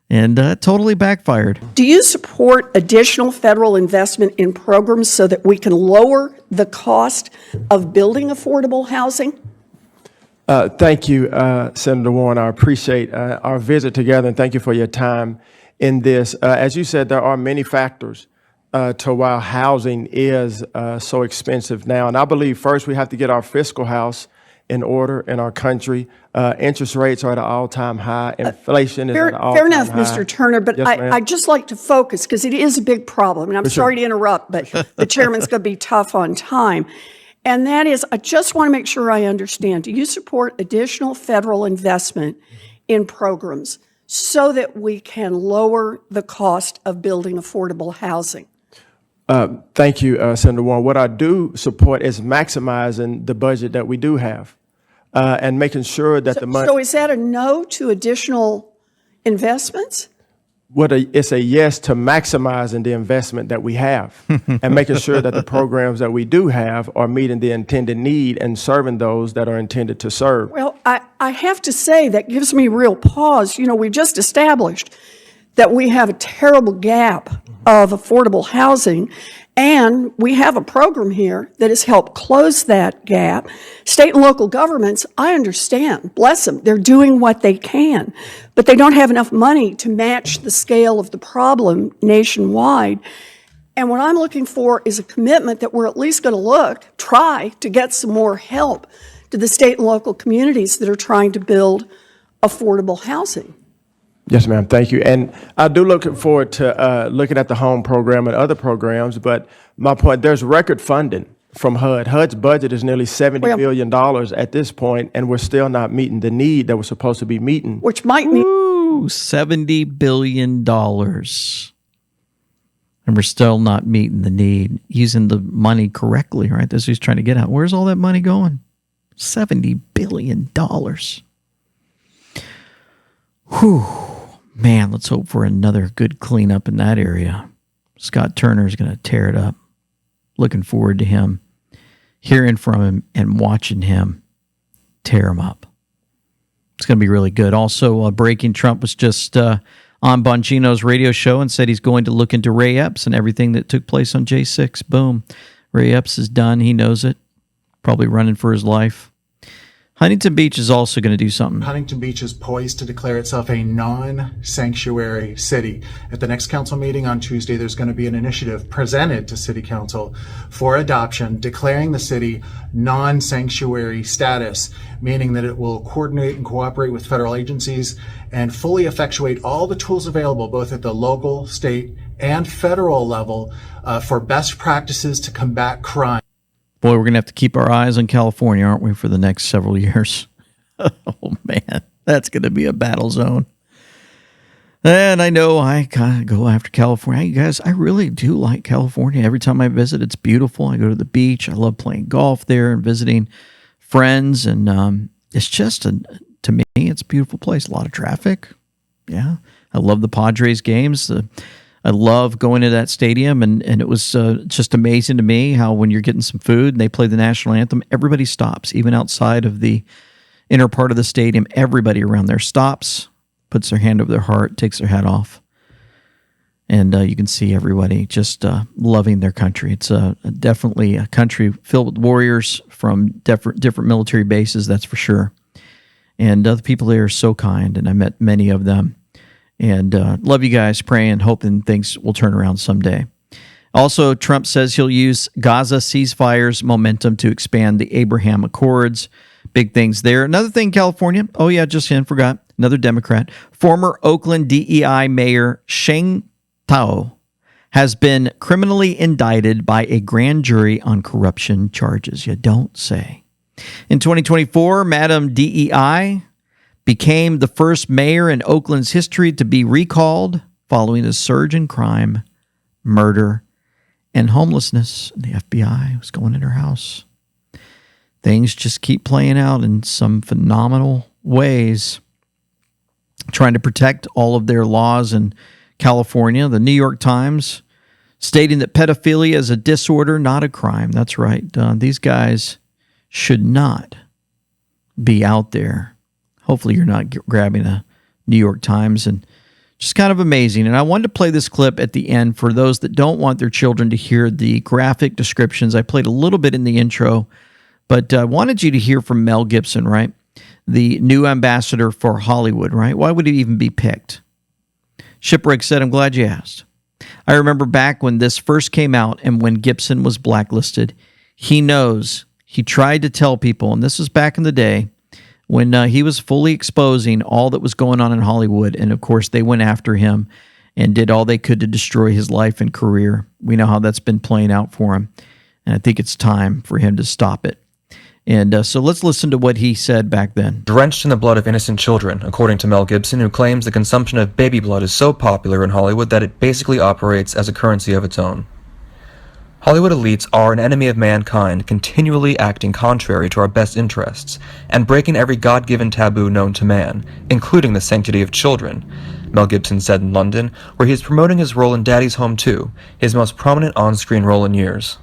and totally backfired. Do you support additional federal investment in programs so that we can lower the cost of building affordable housing? Thank you, Senator Warren. I appreciate our visit together, and thank you for your time in this. As you said, there are many factors to why housing is so expensive now. And I believe first we have to get our fiscal house in order in our country. Interest rates are at an all-time high. Inflation is at an all-time high. Fair enough, Mr. Turner, but Yes, ma'am. I'd just like to focus because it is a big problem. And I'm For sure. sorry to interrupt, but the chairman's going to be tough on time. And that is, I just want to make sure I understand. Do you support additional federal investment in programs so that we can lower the cost of building affordable housing? Thank you, Senator Warren. What I do support is maximizing the budget that we do have and making sure that the money. So is that a no to additional investments? It's a yes to maximizing the investment that we have and making sure that the programs that we do have are meeting the intended need and serving those that are intended to serve. Well, I have to say that gives me real pause. You know, we just established that we have a terrible gap of affordable housing, and we have a program here that has helped close that gap. State and local governments, I understand, bless them, they're doing what they can, but they don't have enough money to match the scale of the problem nationwide. And what I'm looking for is a commitment that we're at least going to try to get some more help to the state and local communities that are trying to build affordable housing. Yes, ma'am. Thank you. And I do look forward to looking at the home program and other programs. But my point, there's record funding from HUD. HUD's budget is nearly $70 billion at this point, and we're still not meeting the need that we're supposed to be meeting. Which might mean $70 billion. And we're still not meeting the need, using the money correctly, right? That's what he's trying to get at. Where's all that money going? $70 billion. Whew. Man, let's hope for another good cleanup in that area. Scott Turner is going to tear it up. Looking forward to him, hearing from him, and watching him tear him up. It's going to be really good. Also, breaking, Trump was just on Bongino's radio show and said he's going to look into Ray Epps and everything that took place on J6. Boom. Ray Epps is done. He knows it. Probably running for his life. Huntington Beach is also going to do something. Huntington Beach is poised to declare itself a non-sanctuary city. At the next council meeting on Tuesday, there's going to be an initiative presented to City Council for adoption, declaring the city non-sanctuary status, meaning that it will coordinate and cooperate with federal agencies and fully effectuate all the tools available, both at the local, state, and federal level, for best practices to combat crime. Boy, we're going to have to keep our eyes on California, aren't we, for the next several years? Oh, man, that's going to be a battle zone. And I know I kind of go after California. You guys, I really do like California. Every time I visit, it's beautiful. I go to the beach. I love playing golf there and visiting friends. And it's just, to me, it's a beautiful place. A lot of traffic. Yeah. I love the Padres games. I love going to that stadium, and it was just amazing to me how when you're getting some food and they play the national anthem, everybody stops, even outside of the inner part of the stadium. Everybody around there stops, puts their hand over their heart, takes their hat off, and you can see everybody just loving their country. It's definitely a country filled with warriors from different military bases, that's for sure. And the people there are so kind, and I met many of them. And love you guys, praying, hoping things will turn around someday. Also, Trump says he'll use Gaza ceasefire's momentum to expand the Abraham Accords. Big things there. Another thing, California. Oh, yeah, just forgot. Another Democrat. Former Oakland DEI Mayor Sheng Tao has been criminally indicted by a grand jury on corruption charges. You don't say. In 2024, Madam DEI became the first mayor in Oakland's history to be recalled following a surge in crime, murder, and homelessness. The FBI was going in her house. Things just keep playing out in some phenomenal ways, trying to protect all of their laws in California. The New York Times stating that pedophilia is a disorder, not a crime. That's right. These guys should not be out there. Hopefully you're not grabbing a New York Times, and just kind of amazing. And I wanted to play this clip at the end for those that don't want their children to hear the graphic descriptions. I played a little bit in the intro, but I wanted you to hear from Mel Gibson, right? The new ambassador for Hollywood, right? Why would he even be picked? Shipwreck said, I'm glad you asked. I remember back when this first came out and when Gibson was blacklisted, he knows, he tried to tell people, and this was back in the day, when he was fully exposing all that was going on in Hollywood. And of course, they went after him and did all they could to destroy his life and career. We know how that's been playing out for him. And I think it's time for him to stop it. And so let's listen to what he said back then. Drenched in the blood of innocent children, according to Mel Gibson, who claims the consumption of baby blood is so popular in Hollywood that it basically operates as a currency of its own. Hollywood elites are an enemy of mankind, continually acting contrary to our best interests, and breaking every God-given taboo known to man, including the sanctity of children, Mel Gibson said in London, where he is promoting his role in Daddy's Home 2, his most prominent on-screen role in years.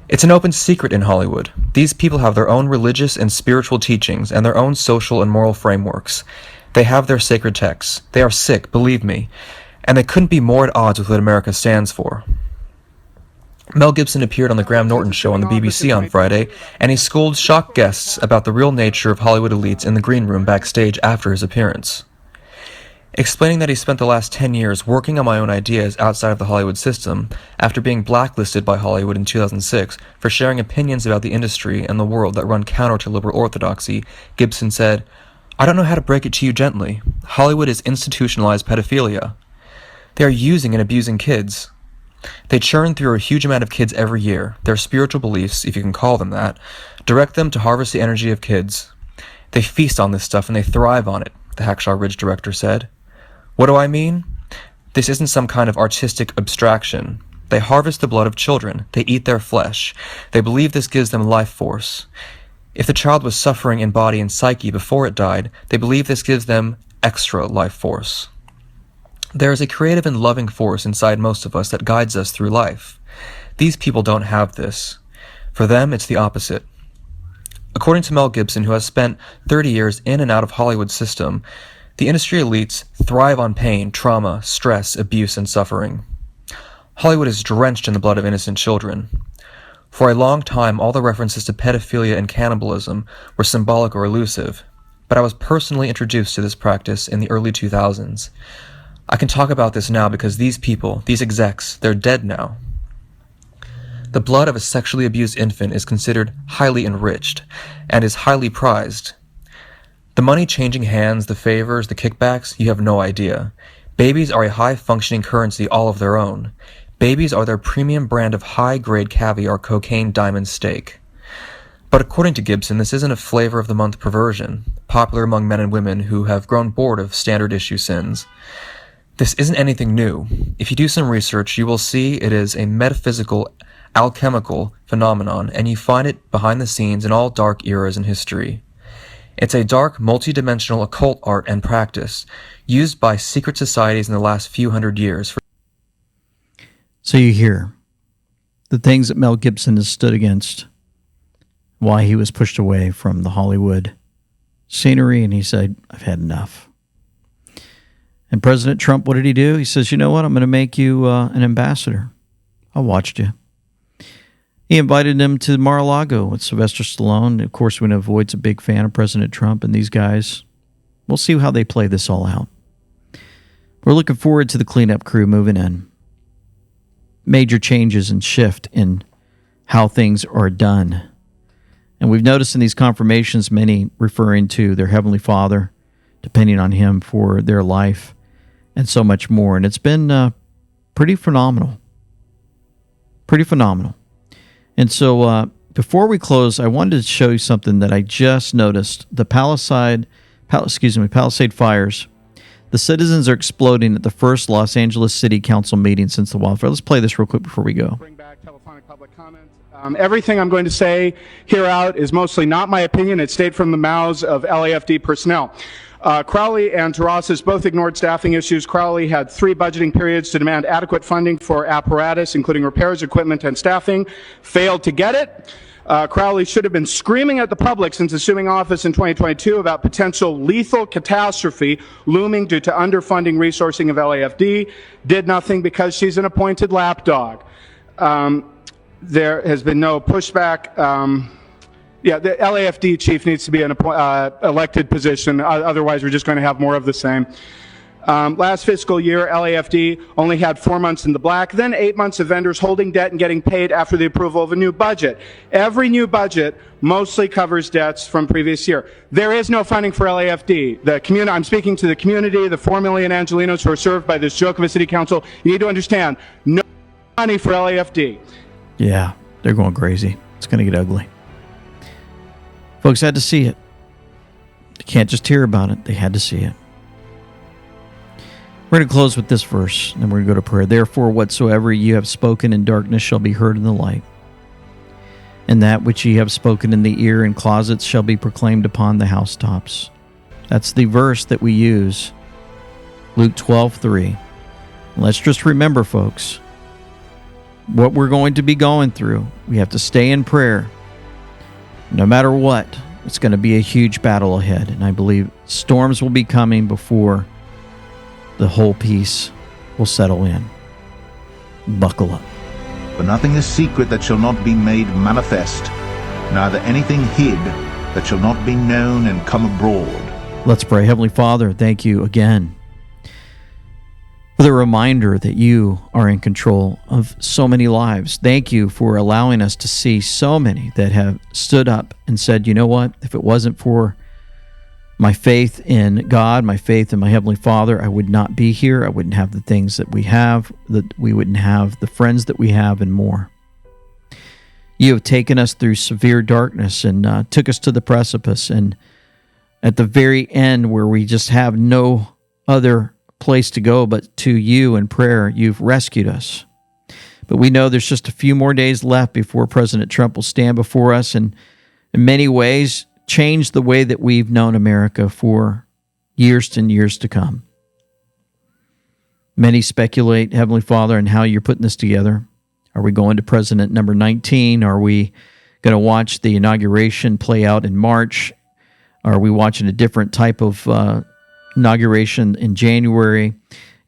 It's an open secret in Hollywood. These people have their own religious and spiritual teachings and their own social and moral frameworks. They have their sacred texts. They are sick, believe me, and they couldn't be more at odds with what America stands for. Mel Gibson appeared on the Graham Norton Show on the BBC on Friday, and he schooled shocked guests about the real nature of Hollywood elites in the green room backstage after his appearance. Explaining that he spent the last 10 years working on my own ideas outside of the Hollywood system, after being blacklisted by Hollywood in 2006 for sharing opinions about the industry and the world that run counter to liberal orthodoxy, Gibson said, I don't know how to break it to you gently. Hollywood is institutionalized pedophilia. They are using and abusing kids. They churn through a huge amount of kids every year. Their spiritual beliefs, if you can call them that, direct them to harvest the energy of kids. They feast on this stuff and they thrive on it, the Hacksaw Ridge director said. What do I mean? This isn't some kind of artistic abstraction. They harvest the blood of children. They eat their flesh. They believe this gives them life force. If the child was suffering in body and psyche before it died, they believe this gives them extra life force. There is a creative and loving force inside most of us that guides us through life. These people don't have this. For them, it's the opposite. According to Mel Gibson, who has spent 30 years in and out of Hollywood's system, the industry elites thrive on pain, trauma, stress, abuse, and suffering. Hollywood is drenched in the blood of innocent children. For a long time, all the references to pedophilia and cannibalism were symbolic or elusive, but I was personally introduced to this practice in the early 2000s. I can talk about this now because these people, these execs, they're dead now. The blood of a sexually abused infant is considered highly enriched and is highly prized. The money changing hands, the favors, the kickbacks, you have no idea. Babies are a high-functioning currency all of their own. Babies are their premium brand of high-grade caviar, cocaine, diamond steak. But according to Gibson, this isn't a flavor of the month perversion, popular among men and women who have grown bored of standard issue sins. This isn't anything new. If you do some research, you will see it is a metaphysical, alchemical phenomenon, and you find it behind the scenes in all dark eras in history. It's a dark, multi-dimensional occult art and practice used by secret societies in the last few hundred years. So you hear the things that Mel Gibson has stood against, why he was pushed away from the Hollywood scenery, and he said, I've had enough. And President Trump, what did he do? He says, you know what? I'm going to make you an ambassador. I watched you. He invited him to Mar-a-Lago with Sylvester Stallone. Of course, we know Voight's a big fan of President Trump, and these guys, we'll see how they play this all out. We're looking forward to the cleanup crew moving in. Major changes and shift in how things are done. And we've noticed in these confirmations, many referring to their Heavenly Father, depending on Him for their life, and so much more. And it's been pretty phenomenal. Pretty phenomenal. And so before we close, I wanted to show you something that I just noticed. The Palisade fires. The citizens are exploding at the first Los Angeles City Council meeting since the wildfire. Let's play this real quick before we go. Bring back telephonic public comment. Everything I'm going to say here out is mostly not my opinion. It's stayed from the mouths of LAFD personnel. Crowley and Terrasas both ignored staffing issues. Crowley had 3 budgeting periods to demand adequate funding for apparatus, including repairs, equipment, and staffing. Failed to get it. Crowley should have been screaming at the public since assuming office in 2022 about potential lethal catastrophe looming due to underfunding resourcing of LAFD. Did nothing because she's an appointed lapdog. There has been no pushback. Yeah, the LAFD chief needs to be an elected position. Otherwise, we're just going to have more of the same. Last fiscal year, LAFD only had 4 months in the black, then 8 months of vendors holding debt and getting paid after the approval of a new budget. Every new budget mostly covers debts from previous year. There is no funding for LAFD. I'm speaking to the community, the 4 million Angelinos who are served by this joke of a city council. You need to understand, no money for LAFD. Yeah, they're going crazy. It's going to get ugly. Folks had to see it. They can't just hear about it. They had to see it. We're going to close with this verse, and then we're going to go to prayer. Therefore, whatsoever ye have spoken in darkness shall be heard in the light. And that which ye have spoken in the ear in closets shall be proclaimed upon the housetops. That's the verse that we use. Luke 12:3. Let's just remember, folks, what we're going to be going through. We have to stay in prayer. No matter what, it's going to be a huge battle ahead. And I believe storms will be coming before the whole piece will settle in. Buckle up. For nothing is secret that shall not be made manifest, neither anything hid that shall not be known and come abroad. Let's pray. Heavenly Father, thank you again for the reminder that you are in control of so many lives. Thank you for allowing us to see so many that have stood up and said, you know what, if it wasn't for my faith in God, my faith in my Heavenly Father, I would not be here. I wouldn't have the things that we have, that we wouldn't have the friends that we have, and more. You have taken us through severe darkness and took us to the precipice, and at the very end where we just have no other place to go but to you in prayer, you've rescued us. But we know there's just a few more days left before President Trump will stand before us and in many ways change the way that we've known America for years and years to come. Many speculate, Heavenly Father, on how you're putting this together. Are we going to President number 19? Are we going to watch the inauguration play out in March? Are we watching a different type of inauguration in January?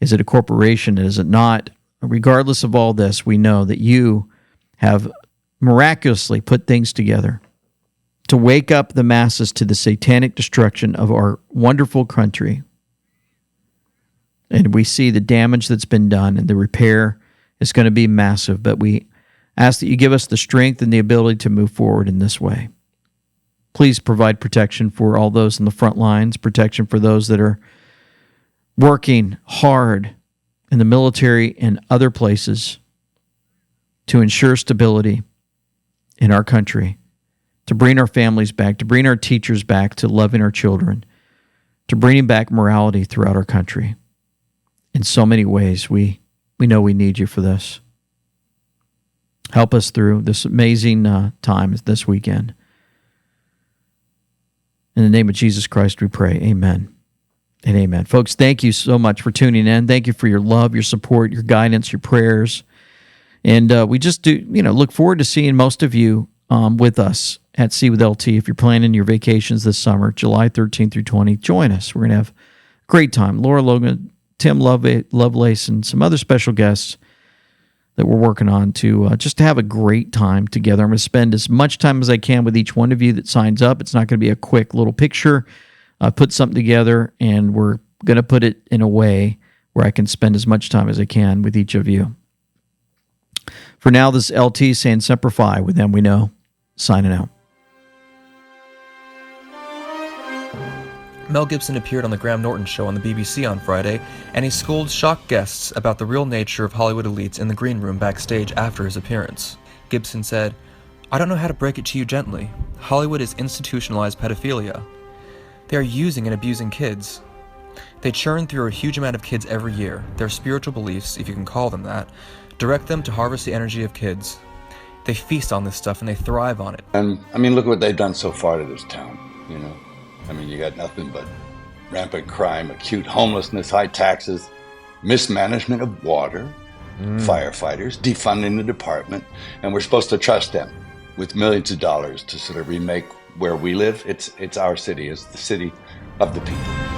Is it a corporation? Is it not? Regardless of all this, we know that you have miraculously put things together to wake up the masses to the satanic destruction of our wonderful country. And we see the damage that's been done, and the repair is going to be massive. But we ask that you give us the strength and the ability to move forward in this way. Please provide protection for all those in the front lines, protection for those that are working hard in the military and other places to ensure stability in our country, to bring our families back, to bring our teachers back to loving our children, to bringing back morality throughout our country. In so many ways, we know we need you for this. Help us through this amazing time this weekend. In the name of Jesus Christ, we pray. Amen and amen. Folks, thank you so much for tuning in. Thank you for your love, your support, your guidance, your prayers. And we just do, look forward to seeing most of you with us at Sea with LT. If you're planning your vacations this summer, July 13th through 20th, join us. We're going to have a great time. Laura Logan, Tim Lovelace, and some other special guests that we're working on to just have a great time together. I'm going to spend as much time as I can with each one of you that signs up. It's not going to be a quick little picture. I put something together, and we're going to put it in a way where I can spend as much time as I can with each of you. For now, this is LT saying Semper Fi. With them we know. Signing out. Mel Gibson appeared on the Graham Norton Show on the BBC on Friday, and he schooled shocked guests about the real nature of Hollywood elites in the green room backstage after his appearance. Gibson said, "I don't know how to break it to you gently. Hollywood is institutionalized pedophilia. They are using and abusing kids. They churn through a huge amount of kids every year. Their spiritual beliefs, if you can call them that, direct them to harvest the energy of kids. They feast on this stuff and they thrive on it." And look what they've done so far to this town, you got nothing but rampant crime, acute homelessness, high taxes, mismanagement of water, firefighters, defunding the department, and we're supposed to trust them with millions of dollars to sort of remake where we live. It's our city, it's the city of the people.